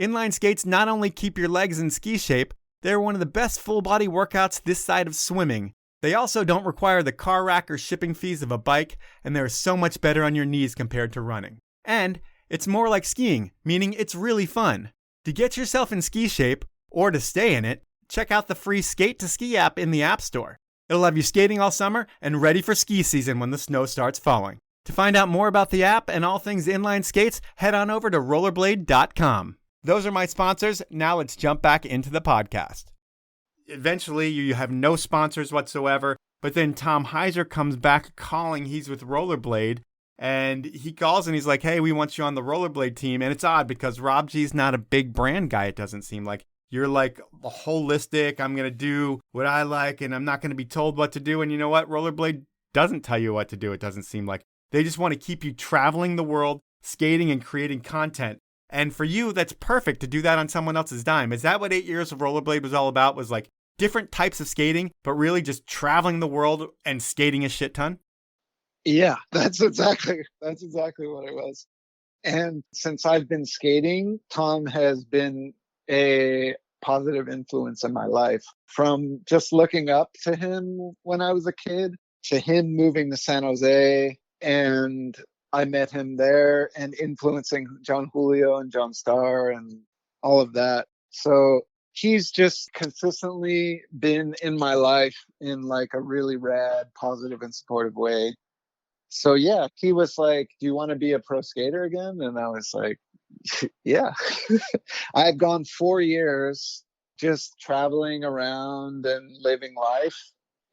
Inline skates not only keep your legs in ski shape, they're one of the best full-body workouts this side of swimming. They also don't require the car rack or shipping fees of a bike, and they're so much better on your knees compared to running. And it's more like skiing, meaning it's really fun. To get yourself in ski shape, or to stay in it, check out the free Skate to Ski app in the App Store. It'll have you skating all summer and ready for ski season when the snow starts falling. To find out more about the app and all things inline skates, head on over to rollerblade.com. Those are my sponsors. Now let's jump back into the podcast. Eventually, you have no sponsors whatsoever, but then Tom Heiser comes back calling. He's with Rollerblade, and he calls and he's like, hey, we want you on the Rollerblade team. And it's odd because Rob G's not a big brand guy, it doesn't seem like. You're like holistic, I'm going to do what I like, and I'm not going to be told what to do. And you know what? Rollerblade doesn't tell you what to do, it doesn't seem like. They just want to keep you traveling the world, skating and creating content. And for you, that's perfect to do that on someone else's dime. Is that what 8 years of Rollerblade was all about? Was like different types of skating, but really just traveling the world and skating a shit ton? Yeah, that's exactly what it was. And since I've been skating, Tom has been a positive influence in my life. From just looking up to him when I was a kid, to him moving to San Jose, and I met him there, and influencing John Julio and John Starr and all of that. So he's just consistently been in my life in like a really rad, positive and supportive way. So yeah, he was like, do you want to be a pro skater again? And I was like, yeah. I've gone 4 years just traveling around and living life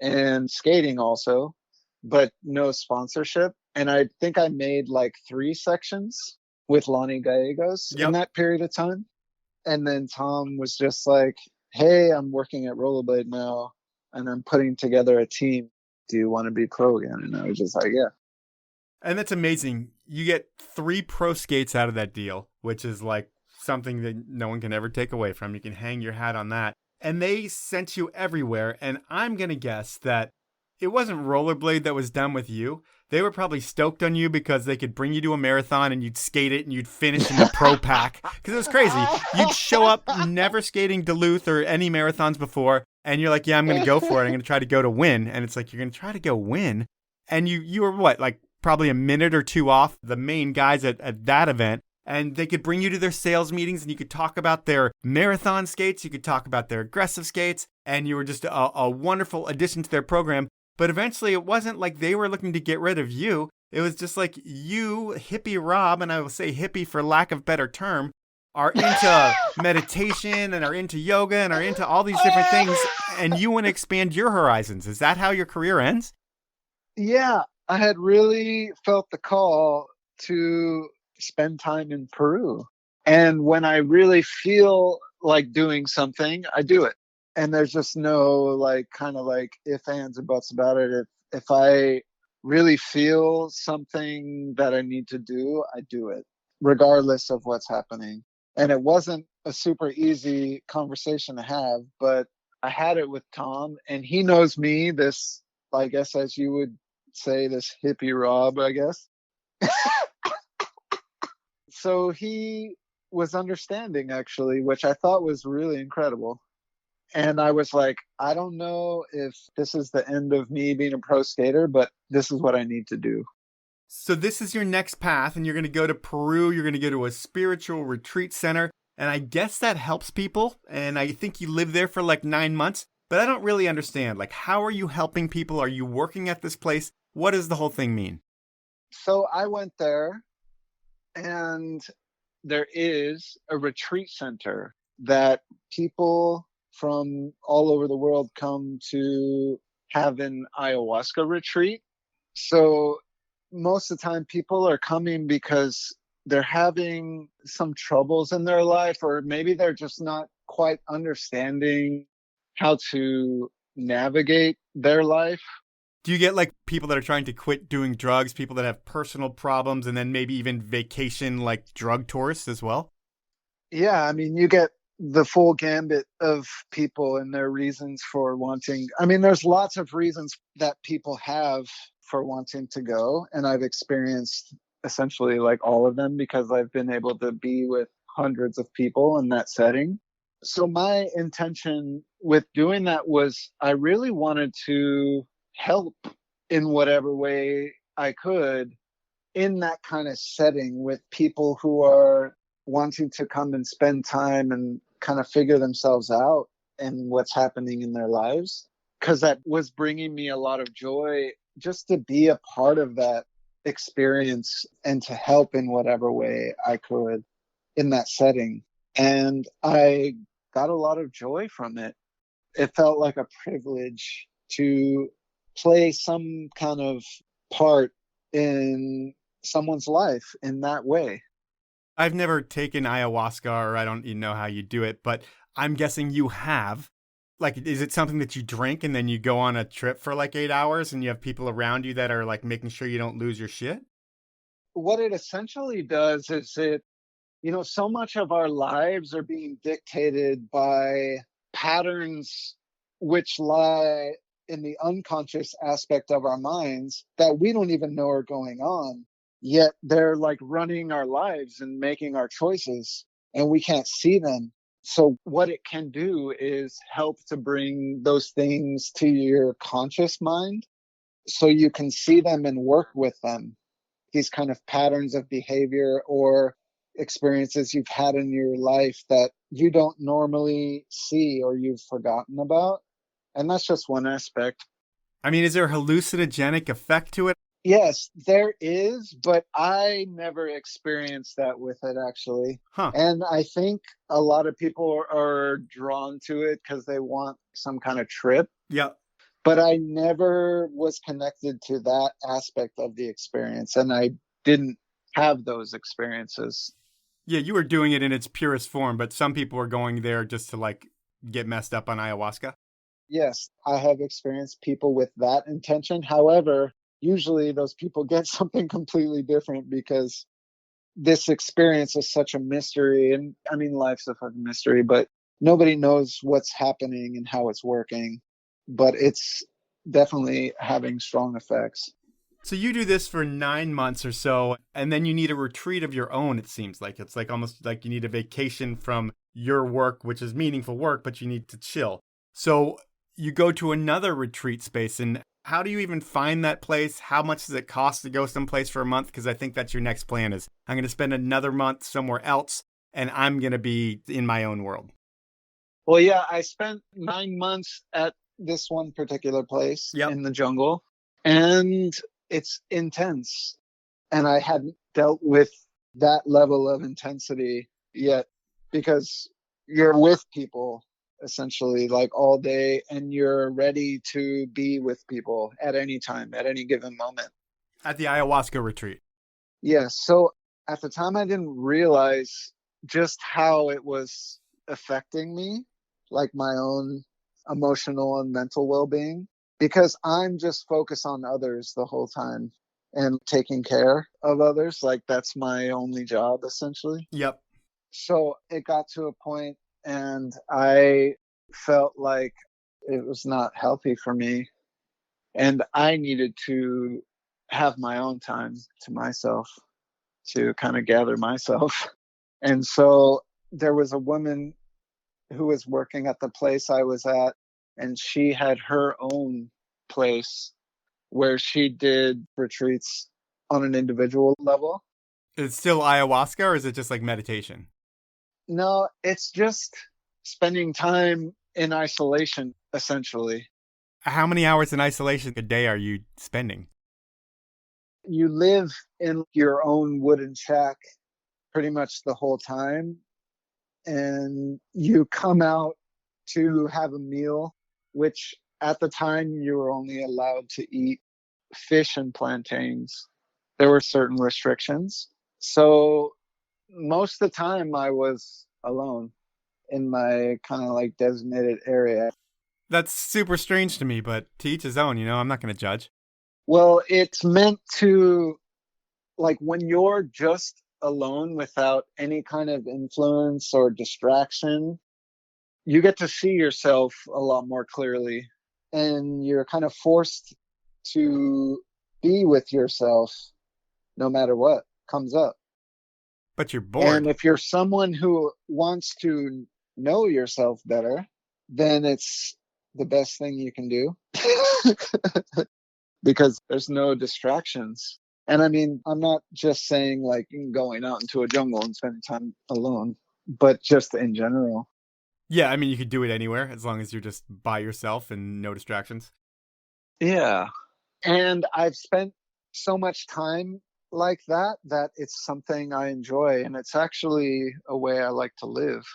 and skating also, but no sponsorship. And I think I made like 3 sections with Lonnie Gallegos in that period of time. And then Tom was just like, hey, I'm working at Rollerblade now and I'm putting together a team. Do you want to be pro again? And I was just like, yeah. And that's amazing. You get 3 pro skates out of that deal, which is like something that no one can ever take away from. You can hang your hat on that. And they sent you everywhere. And I'm going to guess that it wasn't Rollerblade that was done with you. They were probably stoked on you because they could bring you to a marathon and you'd skate it and you'd finish in the pro pack. Because it was crazy. You'd show up never skating Duluth or any marathons before. And you're like, yeah, I'm going to go for it. I'm going to try to go to win. And it's like, you're going to try to go win. And you were what, like probably a minute or 2 off the main guys at that event. And they could bring you to their sales meetings and you could talk about their marathon skates. You could talk about their aggressive skates. And you were just a wonderful addition to their program. But eventually it wasn't like they were looking to get rid of you. It was just like you, hippie Rob, and I will say hippie for lack of better term, are into meditation and are into yoga and are into all these different things. And you want to expand your horizons. Is that how your career ends? Yeah, I had really felt the call to spend time in Peru. And when I really feel like doing something, I do it. And there's just no like kind of like ifs, ands, or buts about it. If I really feel something that I need to do, I do it, regardless of what's happening. And it wasn't a super easy conversation to have, but I had it with Tom, and he knows me, this, I guess, as you would say this hippie Rob, I guess. So he was understanding, actually, which I thought was really incredible. And I was like, I don't know if this is the end of me being a pro skater, but this is what I need to do. So this is your next path, and you're going to go to Peru. You're going to go to a spiritual retreat center. And I guess that helps people. And I think you live there for like 9 months. But I don't really understand. Like, how are you helping people? Are you working at this place? What does the whole thing mean? So I went there, and there is a retreat center that people from all over the world come to have an ayahuasca retreat. So most of the time people are coming because they're having some troubles in their life, or maybe they're just not quite understanding how to navigate their life. Do you get like people that are trying to quit doing drugs, people that have personal problems, and then maybe even vacation like drug tourists as well? Yeah, I mean, you get the full gambit of people and their reasons for wanting. I mean, there's lots of reasons that people have for wanting to go, and I've experienced essentially like all of them because I've been able to be with hundreds of people in that setting. So my intention with doing that was I really wanted to help in whatever way I could in that kind of setting with people who are wanting to come and spend time and kind of figure themselves out and what's happening in their lives. Because that was bringing me a lot of joy just to be a part of that experience and to help in whatever way I could in that setting. And I got a lot of joy from it. It felt like a privilege to play some kind of part in someone's life in that way. I've never taken ayahuasca, or I don't even know how you do it, but I'm guessing you have. Like, is it something that you drink and then you go on a trip for like 8 hours and you have people around you that are like making sure you don't lose your shit? What it essentially does is so much of our lives are being dictated by patterns which lie in the unconscious aspect of our minds that we don't even know are going on. Yet they're like running our lives and making our choices, and we can't see them. So what it can do is help to bring those things to your conscious mind so you can see them and work with them. These kind of patterns of behavior or experiences you've had in your life that you don't normally see or you've forgotten about. And that's just one aspect. I mean, is there a hallucinogenic effect to it? Yes, there is, but I never experienced that with it, actually. Huh. And I think a lot of people are drawn to it because they want some kind of trip. Yeah. But I never was connected to that aspect of the experience, and I didn't have those experiences. Yeah, you were doing it in its purest form, but some people are going there just to like get messed up on ayahuasca. Yes, I have experienced people with that intention. However, usually those people get something completely different because this experience is such a mystery. And I mean, life's a fucking mystery, but nobody knows what's happening and how it's working. But it's definitely having strong effects. So you do this for 9 months or so, and then you need a retreat of your own, it seems like. It's like almost like you need a vacation from your work, which is meaningful work, but you need to chill. So you go to another retreat space, and how do you even find that place? How much does it cost to go someplace for a month? Because I think that's your next plan is I'm going to spend another month somewhere else, and I'm going to be in my own world. Well, yeah, I spent 9 months at this one particular place in the jungle, and it's intense. And I hadn't dealt with that level of intensity yet because you're with people essentially like all day and you're ready to be with people at any time, at any given moment. At the ayahuasca retreat. Yeah. So at the time, I didn't realize just how it was affecting me, like my own emotional and mental well-being, because I'm just focused on others the whole time and taking care of others. Like that's my only job, essentially. Yep. So it got to a point and I felt like it was not healthy for me. And I needed to have my own time to myself to kind of gather myself. And so there was a woman who was working at the place I was at, and she had her own place where she did retreats on an individual level. Is it still ayahuasca or is it just like meditation? No, it's just spending time in isolation, essentially. How many hours in isolation a day are you spending? You live in your own wooden shack pretty much the whole time, and you come out to have a meal, which at the time you were only allowed to eat fish and plantains. There were certain restrictions. So most of the time I was alone in my kind of like designated area. That's super strange to me, but to each his own, I'm not going to judge. Well, it's meant to, like, when you're just alone without any kind of influence or distraction, you get to see yourself a lot more clearly, and you're kind of forced to be with yourself no matter what comes up. But you're And bored. if you're someone who wants to know yourself better, then it's the best thing you can do because there's no distractions. And I mean, I'm not just saying like going out into a jungle and spending time alone, but just in general. Yeah, I mean, you could do it anywhere as long as you're just by yourself and no distractions. Yeah. And I've spent so much time like that it's something I enjoy, and it's actually a way I like to live.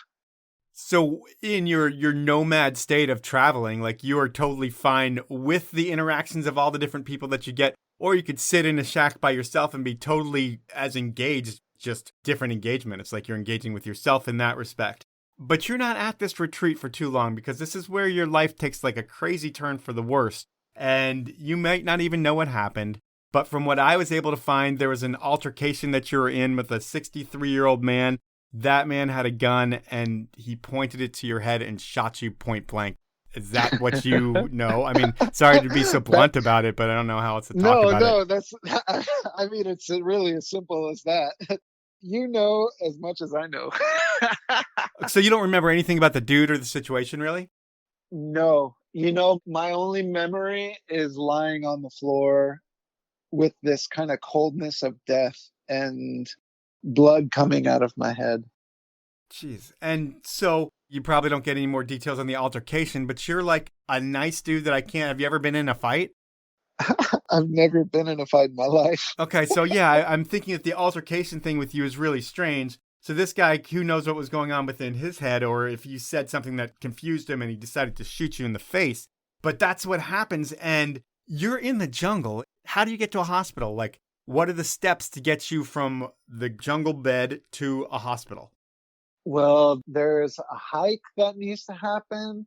So in your nomad state of traveling, like you are totally fine with the interactions of all the different people that you get, or you could sit in a shack by yourself and be totally as engaged, just different engagement. It's like you're engaging with yourself in that respect. But you're not at this retreat for too long because this is where your life takes like a crazy turn for the worst. And you might not even know what happened. But from what I was able to find, there was an altercation that you were in with a 63-year-old man. That man had a gun and he pointed it to your head and shot you point blank. Is that what you know? I mean, sorry to be so blunt about it, but I don't know how else to talk about it. No, that's, I mean, it's really as simple as that. You know as much as I know. So you don't remember anything about the dude or the situation, really? No, my only memory is lying on the floor with this kind of coldness of death and blood coming out of my head. Jeez. And so you probably don't get any more details on the altercation, but you're like a nice dude that I can't. Have you ever been in a fight? I've never been in a fight in my life. Okay, so yeah, I'm thinking that the altercation thing with you is really strange. So this guy, who knows what was going on within his head, or if you said something that confused him and he decided to shoot you in the face. But that's what happens, and you're in the jungle. How do you get to a hospital? Like, what are the steps to get you from the jungle bed to a hospital? Well, there's a hike that needs to happen,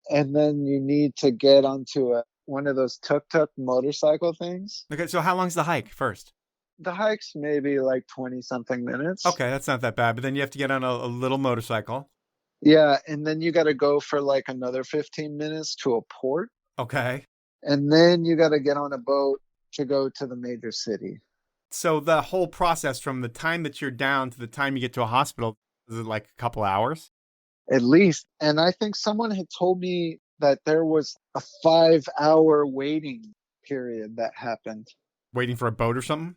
and then you need to get onto one of those tuk-tuk motorcycle things. Okay, so how long's the hike first? The hike's maybe like 20 something minutes. Okay, that's not that bad, but then you have to get on a little motorcycle. Yeah, and then you got to go for like another 15 minutes to a port. Okay. And then you got to get on a boat to go to the major city. So the whole process from the time that you're down to the time you get to a hospital, is it like a couple hours? At least. And I think someone had told me that there was a 5-hour waiting period that happened. Waiting for a boat or something?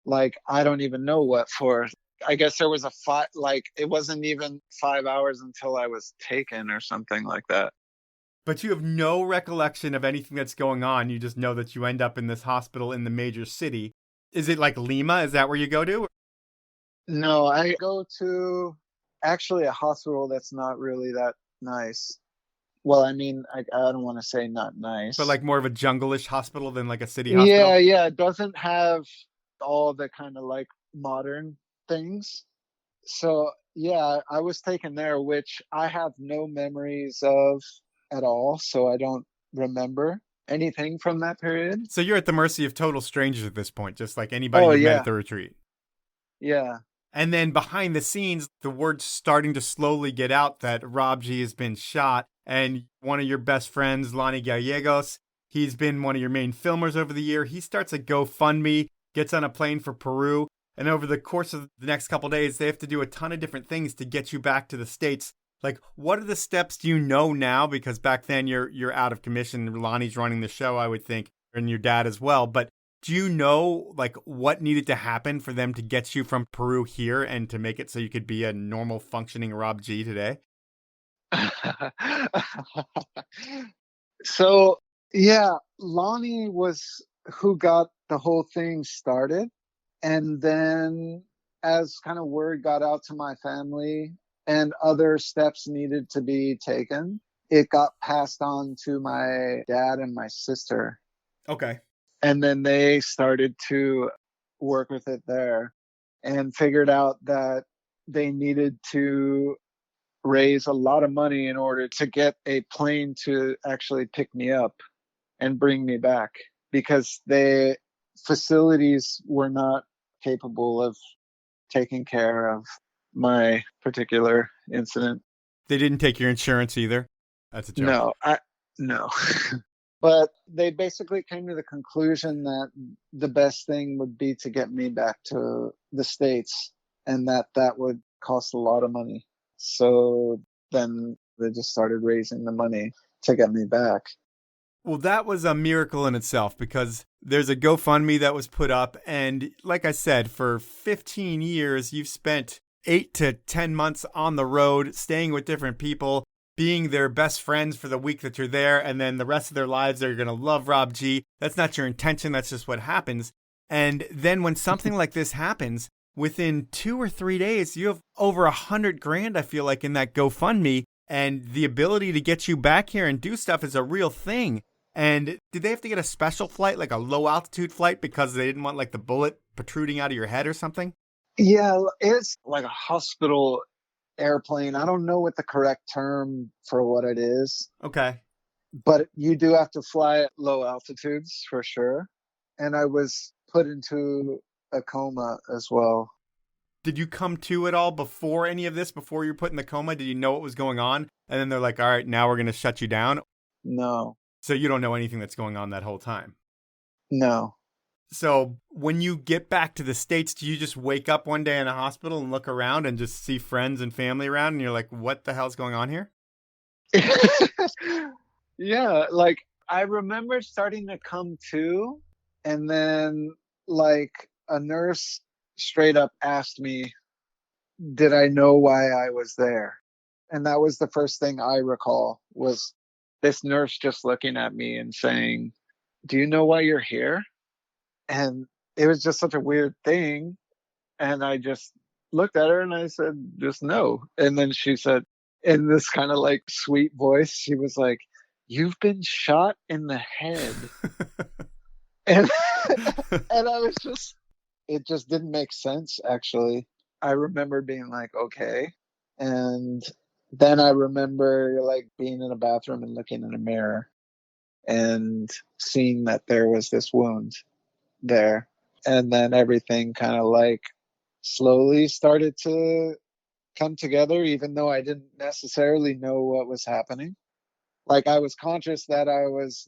Like, I don't even know what for. I guess there was it wasn't even 5 hours until I was taken or something like that. But you have no recollection of anything that's going on. You just know that you end up in this hospital in the major city. Is it like Lima? Is that where you go to? No, I go to actually a hospital that's not really that nice. Well, I mean, I don't want to say not nice. But like more of a jungle-ish hospital than like a city hospital? Yeah. It doesn't have all the kind of like modern things. So, yeah, I was taken there, which I have no memories of at all. So I don't remember anything from that period. So you're at the mercy of total strangers at this point, just like anybody you met at the retreat. Yeah. And then behind the scenes, the word's starting to slowly get out that Rob G has been shot. And one of your best friends, Lonnie Gallegos, He's been one of your main filmers over the year. He starts a GoFundMe, gets on a plane for Peru, and over the course of the next couple of days, they have to do a ton of different things to get you back to the States. Like, what are the steps do you know now? Because back then you're out of commission. Lonnie's running the show, I would think, and your dad as well. But do you know, like, what needed to happen for them to get you from Peru here and to make it so you could be a normal functioning Rob G today? So, yeah, Lonnie was who got the whole thing started. And then, as kind of word got out to my family and other steps needed to be taken, it got passed on to my dad and my sister. Okay. And then they started to work with it there and figured out that they needed to raise a lot of money in order to get a plane to actually pick me up and bring me back, because the facilities were not capable of taking care of my particular incident. They didn't take your insurance either? That's a joke. No. But they basically came to the conclusion that the best thing would be to get me back to the States, and that would cost a lot of money. So then they just started raising the money to get me back. Well, that was a miracle in itself, because there's a GoFundMe that was put up. And like I said, for 15 years, you've spent 8 to 10 months on the road, staying with different people, being their best friends for the week that you're there. And then the rest of their lives, they're going to love Rob G. That's not your intention. That's just what happens. And then when something like this happens, within 2 or 3 days, you have over $100,000, I feel like, in that GoFundMe. And the ability to get you back here and do stuff is a real thing. And did they have to get a special flight, like a low altitude flight, because they didn't want like the bullet protruding out of your head or something? Yeah, it's like a hospital airplane. I don't know what the correct term for what it is. Okay. But you do have to fly at low altitudes for sure. And I was put into a coma as well. Did you come to it all before any of this, before you were put in the coma? Did you know what was going on? And then they're like, all right, now we're going to shut you down. No. So you don't know anything that's going on that whole time? No. So when you get back to the States, do you just wake up one day in a hospital and look around and just see friends and family around and you're like, what the hell's going on here? Yeah, like I remember starting to come to, and then like a nurse straight up asked me, did I know why I was there? And that was the first thing I recall, was this nurse just looking at me and saying, do you know why you're here? And it was just such a weird thing. And I just looked at her and I said, just no. And then she said, in this kind of like sweet voice, she was like, you've been shot in the head. and and I was just, it just didn't make sense, actually. I remember being like, okay. And then I remember like being in a bathroom and looking in a mirror and seeing that there was this wound there. And then everything kind of like slowly started to come together, even though I didn't necessarily know what was happening. Like I was conscious that I was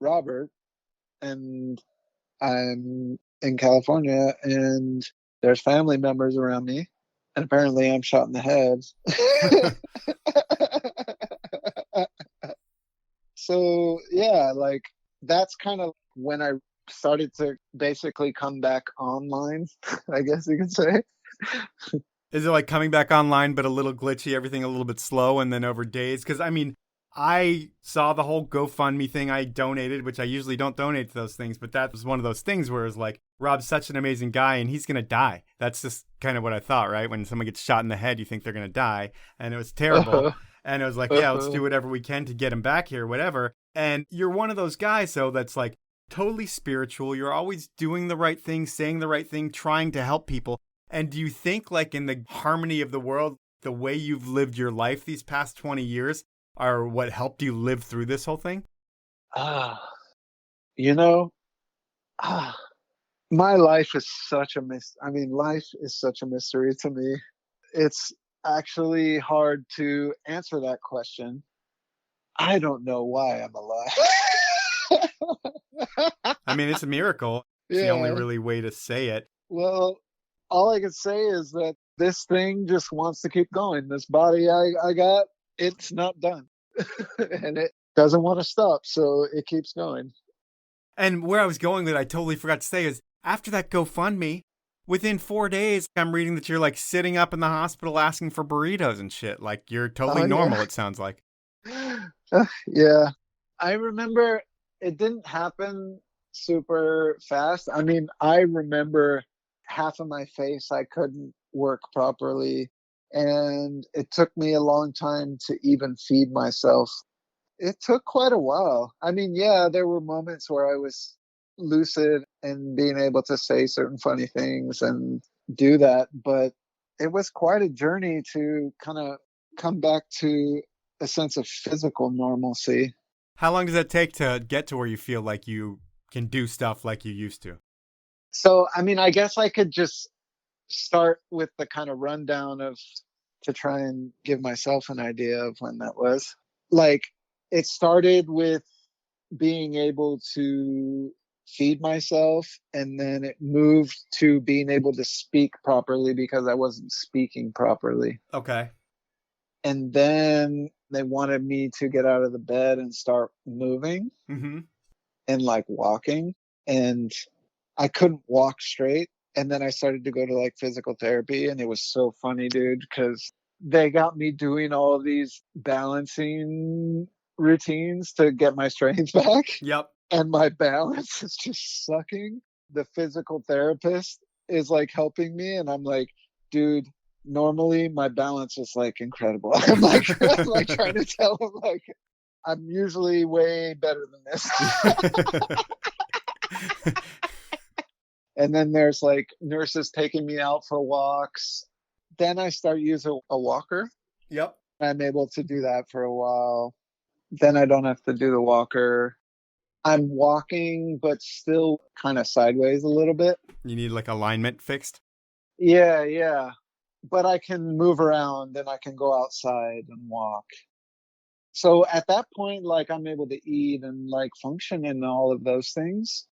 Robert and I'm in California and there's family members around me. And apparently I'm shot in the head. So yeah, like that's kind of when I started to basically come back online, I guess you could say. Is it like coming back online, but a little glitchy, everything a little bit slow, and then over days? Because I mean, I saw the whole GoFundMe thing. I donated, which I usually don't donate to those things, but that was one of those things where it's like, Rob's such an amazing guy and he's going to die. That's just kind of what I thought, right? When someone gets shot in the head, you think they're going to die. And it was terrible. And it was like, yeah, let's do whatever we can to get him back here, whatever. And you're one of those guys, though, that's like totally spiritual. You're always doing the right thing, saying the right thing, trying to help people. And do you think, like, in the harmony of the world, the way you've lived your life these past 20 years are what helped you live through this whole thing? You know, my life is such a life is such a mystery to me. It's actually hard to answer that question. I don't know why I'm alive. I mean, it's a miracle. It's the only Yeah. really way to say it. Well, all I can say is that this thing just wants to keep going. This body I got, it's not done. And it doesn't want to stop, so it keeps going. And where I was going that I totally forgot to say is after that GoFundMe, within 4 days, I'm reading that you're like sitting up in the hospital asking for burritos and shit. Like you're totally Oh normal, yeah. it sounds like. Yeah. I remember it didn't happen super fast. I mean, I remember half of my face I couldn't work properly, and it took me a long time to even feed myself. It took quite a while. I mean, yeah, there were moments where I was lucid and being able to say certain funny things and do that, but it was quite a journey to kind of come back to a sense of physical normalcy. How long does that take to get to where you feel like you can do stuff like you used to? So, I mean, I guess I could just start with the kind of rundown of to try and give myself an idea of when that was. Like, it started with being able to feed myself, and then it moved to being able to speak properly because I wasn't speaking properly. Okay. And then they wanted me to get out of the bed and start moving Mm-hmm. and like walking. And I couldn't walk straight. And then I started to go to like physical therapy. And it was so funny, dude, because they got me doing all these balancing routines to get my strength back. Yep. And my balance is just sucking. The physical therapist is like helping me. And I'm like, dude, normally my balance is like incredible. I'm like trying to tell him like I'm usually way better than this. And then there's like nurses taking me out for walks. Then I start using a walker. Yep. I'm able to do that for a while. Then I don't have to do the walker. I'm walking, but still kind of sideways a little bit. You need like alignment fixed? Yeah, yeah. But I can move around and I can go outside and walk. So at that point, like I'm able to eat and like function in all of those things.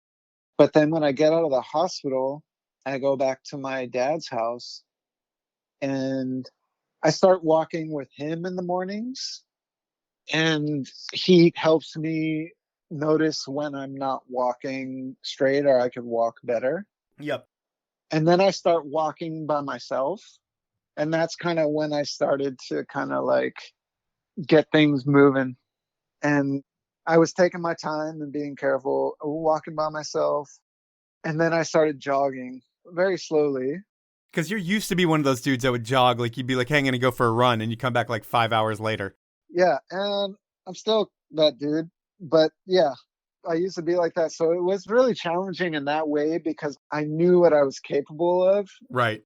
But then when I get out of the hospital, I go back to my dad's house and I start walking with him in the mornings. And he helps me notice when I'm not walking straight or I could walk better. Yep. And then I start walking by myself. And that's kind of when I started to kind of like get things moving. And I was taking my time and being careful, walking by myself. And then I started jogging very slowly. Because you're used to be one of those dudes that would jog, like you'd be like, hey, I'm going to go for a run, and you come back like 5 hours later. Yeah. And I'm still that dude. But yeah, I used to be like that. So it was really challenging in that way because I knew what I was capable of Right.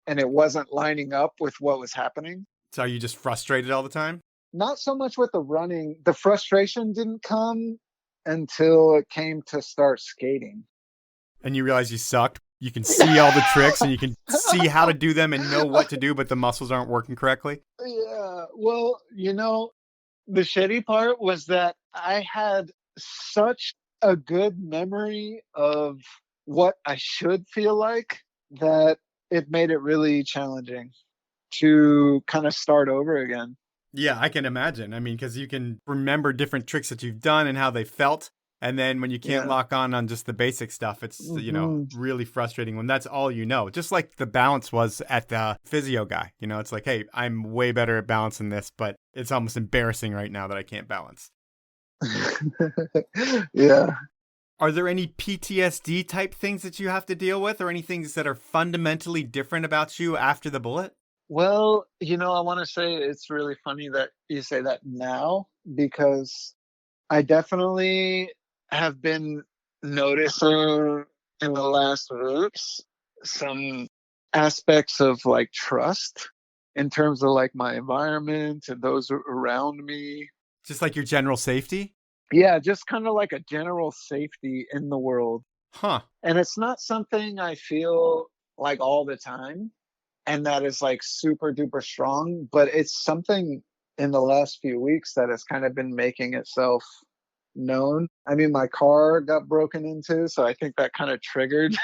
and it wasn't lining up with what was happening. So are you just frustrated all the time? Not so much with the running. The frustration didn't come until it came to start skating. And you realize you sucked? You can see all the tricks and you can see how to do them and know what to do, but the muscles aren't working correctly? Yeah. Well, the shitty part was that I had such a good memory of what I should feel like that it made it really challenging to kind of start over again. Yeah, I can imagine. I mean, because you can remember different tricks that you've done and how they felt. And then when you can't Yeah. lock on just the basic stuff, it's, Mhm. really frustrating when that's all you know. Just like the balance was at the physio guy. It's like, hey, I'm way better at balancing this, but it's almost embarrassing right now that I can't balance. Yeah. Are there any PTSD type things that you have to deal with or any things that are fundamentally different about you after the bullet? Well, I want to say it's really funny that you say that now because I definitely have been noticing in the last weeks some aspects of like trust in terms of like my environment and those around me. Just like your general safety? Yeah, just kind of like a general safety in the world. Huh. And it's not something I feel like all the time and that is like super duper strong, but it's something in the last few weeks that has kind of been making itself known. I mean, my car got broken into, so I think that kind of triggered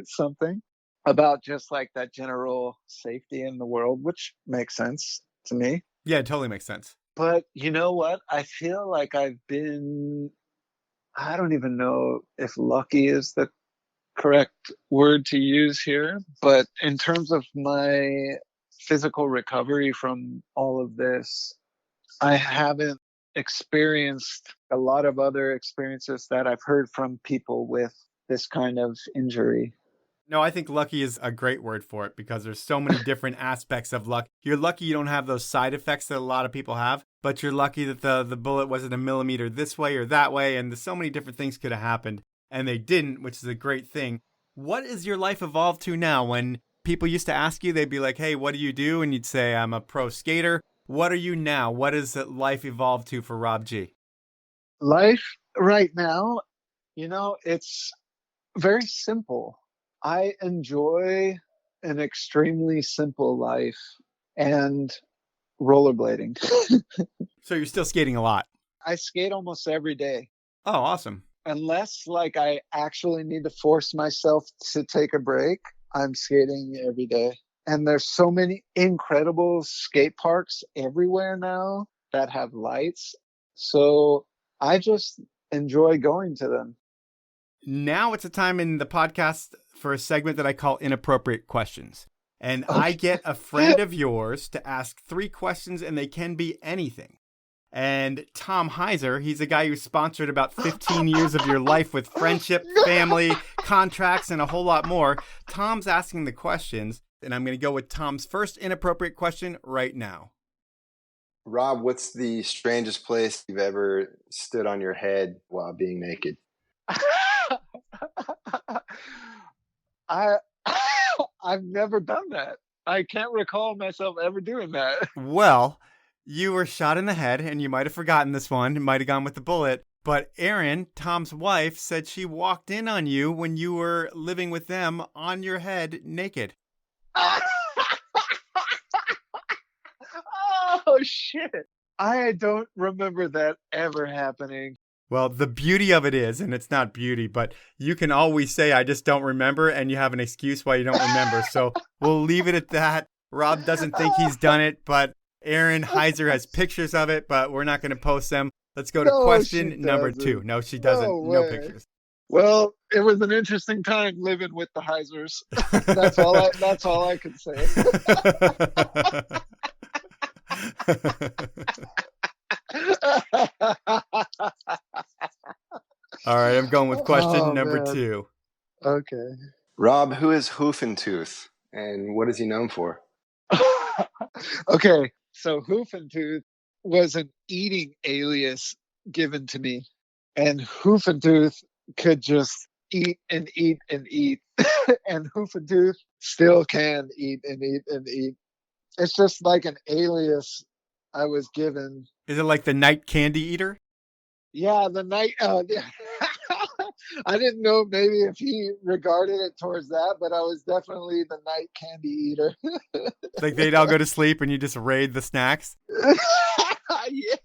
something about just like that general safety in the world, which makes sense to me. Yeah, it totally makes sense. But you know what? I feel like I don't even know if lucky is the correct word to use here, but in terms of my physical recovery from all of this, I haven't experienced a lot of other experiences that I've heard from people with this kind of injury. No, I think lucky is a great word for it because there's so many different aspects of luck. You're lucky you don't have those side effects that a lot of people have, but you're lucky that the bullet wasn't a millimeter this way or that way, and there's so many different things could have happened, and they didn't, which is a great thing. What is your life evolved to now? When people used to ask you, they'd be like, hey, what do you do? And you'd say, I'm a pro skater. What are you now? What is life evolved to for Rob G? Life right now, it's very simple. I enjoy an extremely simple life and rollerblading. So you're still skating a lot. I skate almost every day. Oh, awesome. Unless like I actually need to force myself to take a break, I'm skating every day. And there's so many incredible skate parks everywhere now that have lights. So I just enjoy going to them. Now it's a time in the podcast for a segment that I call Inappropriate Questions. And I get a friend of yours to ask 3 questions, and they can be anything. And Tom Heiser, he's a guy who sponsored about 15 years of your life with friendship, family, contracts, and a whole lot more. Tom's asking the questions, and I'm going to go with Tom's first inappropriate question right now. Rob, what's the strangest place you've ever stood on your head while being naked? I've never done that. I can't recall myself ever doing that. Well, you were shot in the head, and you might have forgotten this one. It might have gone with the bullet. But Erin, Tom's wife, said she walked in on you when you were living with them on your head naked. Oh, shit. I don't remember that ever happening. Well, the beauty of it is, and it's not beauty, but you can always say, I just don't remember, and you have an excuse why you don't remember. So we'll leave it at that. Rob doesn't think he's done it, but Erin Heiser has pictures of it, but we're not going to post them. Let's go to question number 2. No, she doesn't. No pictures. Well, it was an interesting time living with the Heisers. That's all I can say. All right, I'm going with question number 2. Okay. Rob, who is Hoofentooth, and what is he known for? Okay, so Hoofentooth was an eating alias given to me, and Hoofentooth could just eat and eat and eat, and Hoofentooth still can eat and eat and eat. It's just like an alias I was given. Is it like the night candy eater? Yeah, the night. I didn't know maybe if he regarded it towards that, but I was definitely the night candy eater. Like they'd all go to sleep and you just raid the snacks? Yeah.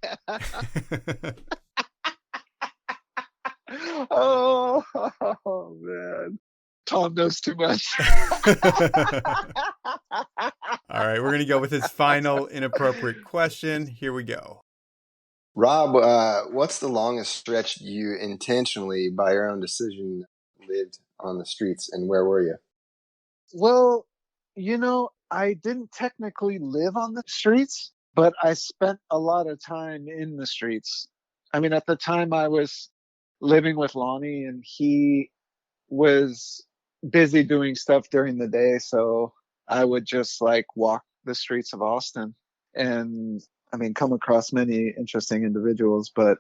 Oh, man. Tom knows too much. All right, we're going to go with his final inappropriate question. Here we go. Rob, what's the longest stretch you intentionally, by your own decision, lived on the streets, and where were you? Well, I didn't technically live on the streets, but I spent a lot of time in the streets. I mean, at the time I was living with Lonnie, and he was busy doing stuff during the day, so I would just like walk the streets of Austin and come across many interesting individuals, but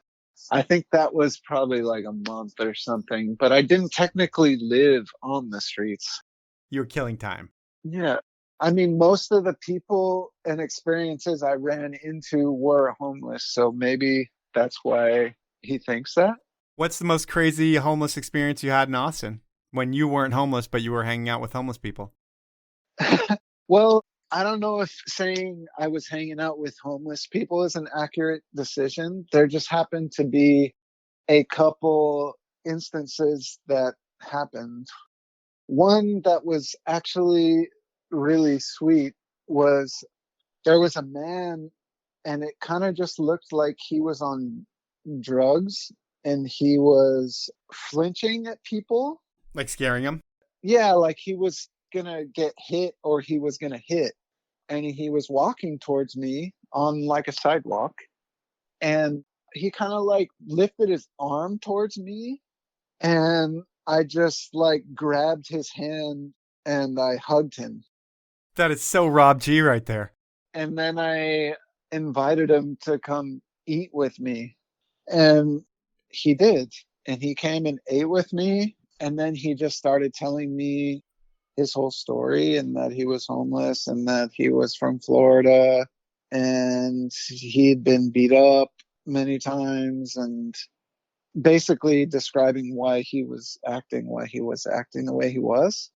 I think that was probably like a month or something, but I didn't technically live on the streets. You were killing time. Yeah. Most of the people and experiences I ran into were homeless, so maybe that's why he thinks that. What's the most crazy homeless experience you had in Austin when you weren't homeless, but you were hanging out with homeless people? Well, I don't know if saying I was hanging out with homeless people is an accurate decision. There just happened to be a couple instances that happened. One that was actually really sweet was there was a man, and it kind of just looked like he was on drugs, and he was flinching at people. Like scaring him? Yeah, like he was gonna get hit or he was gonna hit. And he was walking towards me on like a sidewalk, and he kind of like lifted his arm towards me, and I just like grabbed his hand and I hugged him. That is so Rob G right there. And then I invited him to come eat with me. And he did. And he came and ate with me. And then he just started telling me his whole story, and that he was homeless, and that he was from Florida, and he'd been beat up many times, and basically describing why he was acting the way he was.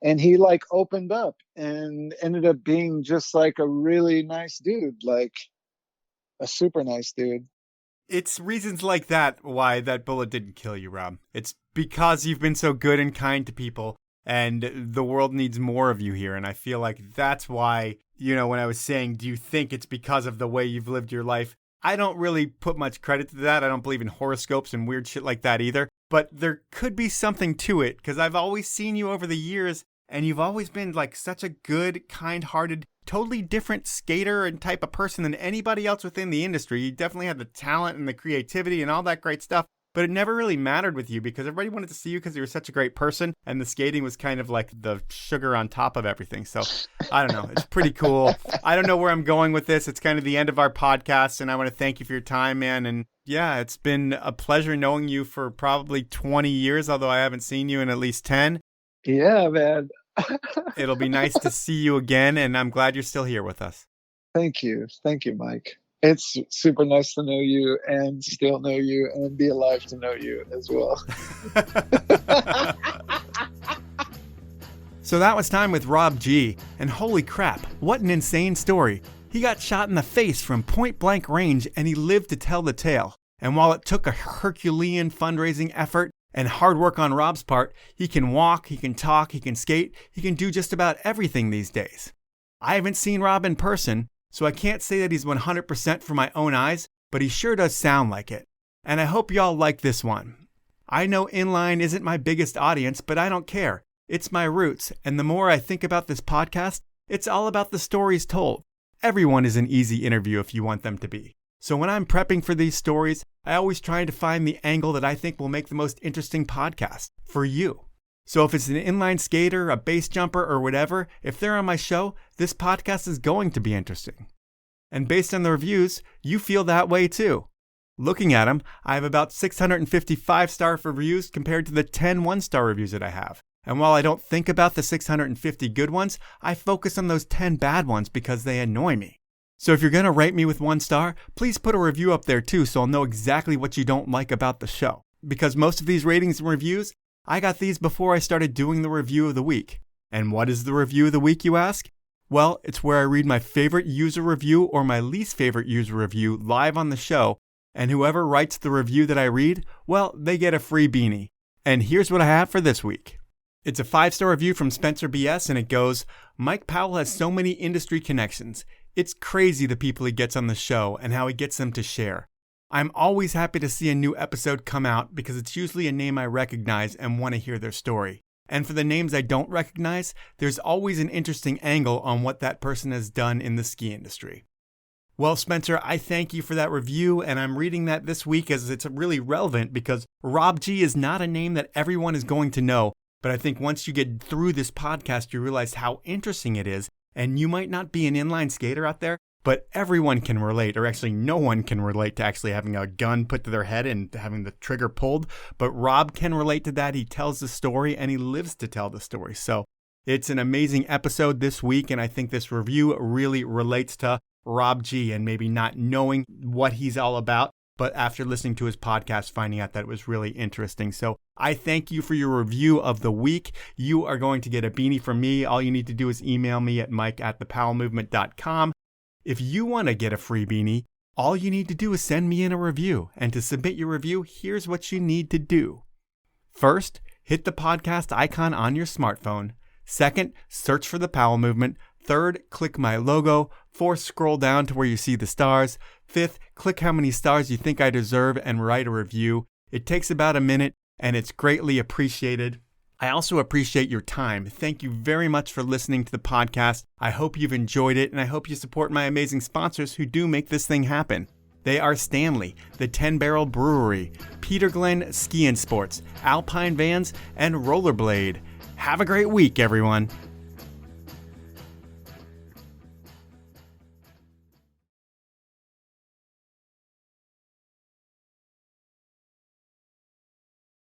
And he like opened up and ended up being just like a really nice dude, like a super nice dude. It's reasons like that why that bullet didn't kill you, Rob. It's because you've been so good and kind to people, and the world needs more of you here. And I feel like that's why, when I was saying, do you think it's because of the way you've lived your life? I don't really put much credit to that. I don't believe in horoscopes and weird shit like that either. But there could be something to it, because I've always seen you over the years, and you've always been like such a good, kind-hearted, totally different skater and type of person than anybody else within the industry. You definitely had the talent and the creativity and all that great stuff. But it never really mattered with you because everybody wanted to see you because you were such a great person, and the skating was kind of like the sugar on top of everything. So I don't know. It's pretty cool. I don't know where I'm going with this. It's kind of the end of our podcast, and I want to thank you for your time, man. And yeah, it's been a pleasure knowing you for probably 20 years, although I haven't seen you in at least 10. Yeah, man. It'll be nice to see you again, and I'm glad you're still here with us. Thank you, Mike. It's super nice to know you and still know you and be alive to know you as well. So that was time with Rob G. And holy crap, what an insane story. He got shot in the face from point blank range, and he lived to tell the tale. And while it took a Herculean fundraising effort and hard work on Rob's part, he can walk, he can talk, he can skate, he can do just about everything these days. I haven't seen Rob in person, so I can't say that he's 100% from my own eyes, but he sure does sound like it. And I hope y'all like this one. I know inline isn't my biggest audience, but I don't care. It's my roots, and the more I think about this podcast, it's all about the stories told. Everyone is an easy interview if you want them to be. So when I'm prepping for these stories, I always try to find the angle that I think will make the most interesting podcast for you. So if it's an inline skater, a base jumper, or whatever, if they're on my show, this podcast is going to be interesting. And based on the reviews, you feel that way too. Looking at them, I have about 650 5-star reviews compared to the 10 1-star reviews that I have. And while I don't think about the 650 good ones, I focus on those 10 bad ones because they annoy me. So if you're going to rate me with 1 star, please put a review up there too so I'll know exactly what you don't like about the show. Because most of these ratings and reviews, I got these before I started doing the review of the week. And what is the review of the week, you ask? Well, it's where I read my favorite user review or my least favorite user review live on the show, and whoever writes the review that I read, well, they get a free beanie. And here's what I have for this week. It's a 5-star review from Spencer BS, and it goes, Mike Powell has so many industry connections. It's crazy the people he gets on the show and how he gets them to share. I'm always happy to see a new episode come out because it's usually a name I recognize and want to hear their story. And for the names I don't recognize, there's always an interesting angle on what that person has done in the ski industry. Well, Spencer, I thank you for that review, and I'm reading that this week as it's really relevant because Rob G is not a name that everyone is going to know, but I think once you get through this podcast, you realize how interesting it is, and you might not be an inline skater out there, but everyone can relate, or actually no one can relate to actually having a gun put to their head and having the trigger pulled. But Rob can relate to that. He tells the story and he lives to tell the story. So it's an amazing episode this week. And I think this review really relates to Rob G and maybe not knowing what he's all about, but after listening to his podcast, finding out that it was really interesting. So I thank you for your review of the week. You are going to get a beanie from me. All you need to do is email me at mike@thepowellmovement.com. If you want to get a free beanie, All you need to do is send me in a review. And to submit your review, here's what you need to do. First, hit the podcast icon on your smartphone. Second, search for the Powell Movement. Third, click my logo. Fourth, scroll down to where you see the stars. Fifth, click how many stars you think I deserve and write a review. It takes about a minute and it's greatly appreciated. I also appreciate your time. Thank you very much for listening to the podcast. I hope you've enjoyed it and I hope you support my amazing sponsors who do make this thing happen. They are Stanley, the 10 Barrel Brewery, Peter Glenn Ski and Sports, Alpine Vans, and Rollerblade. Have a great week, everyone.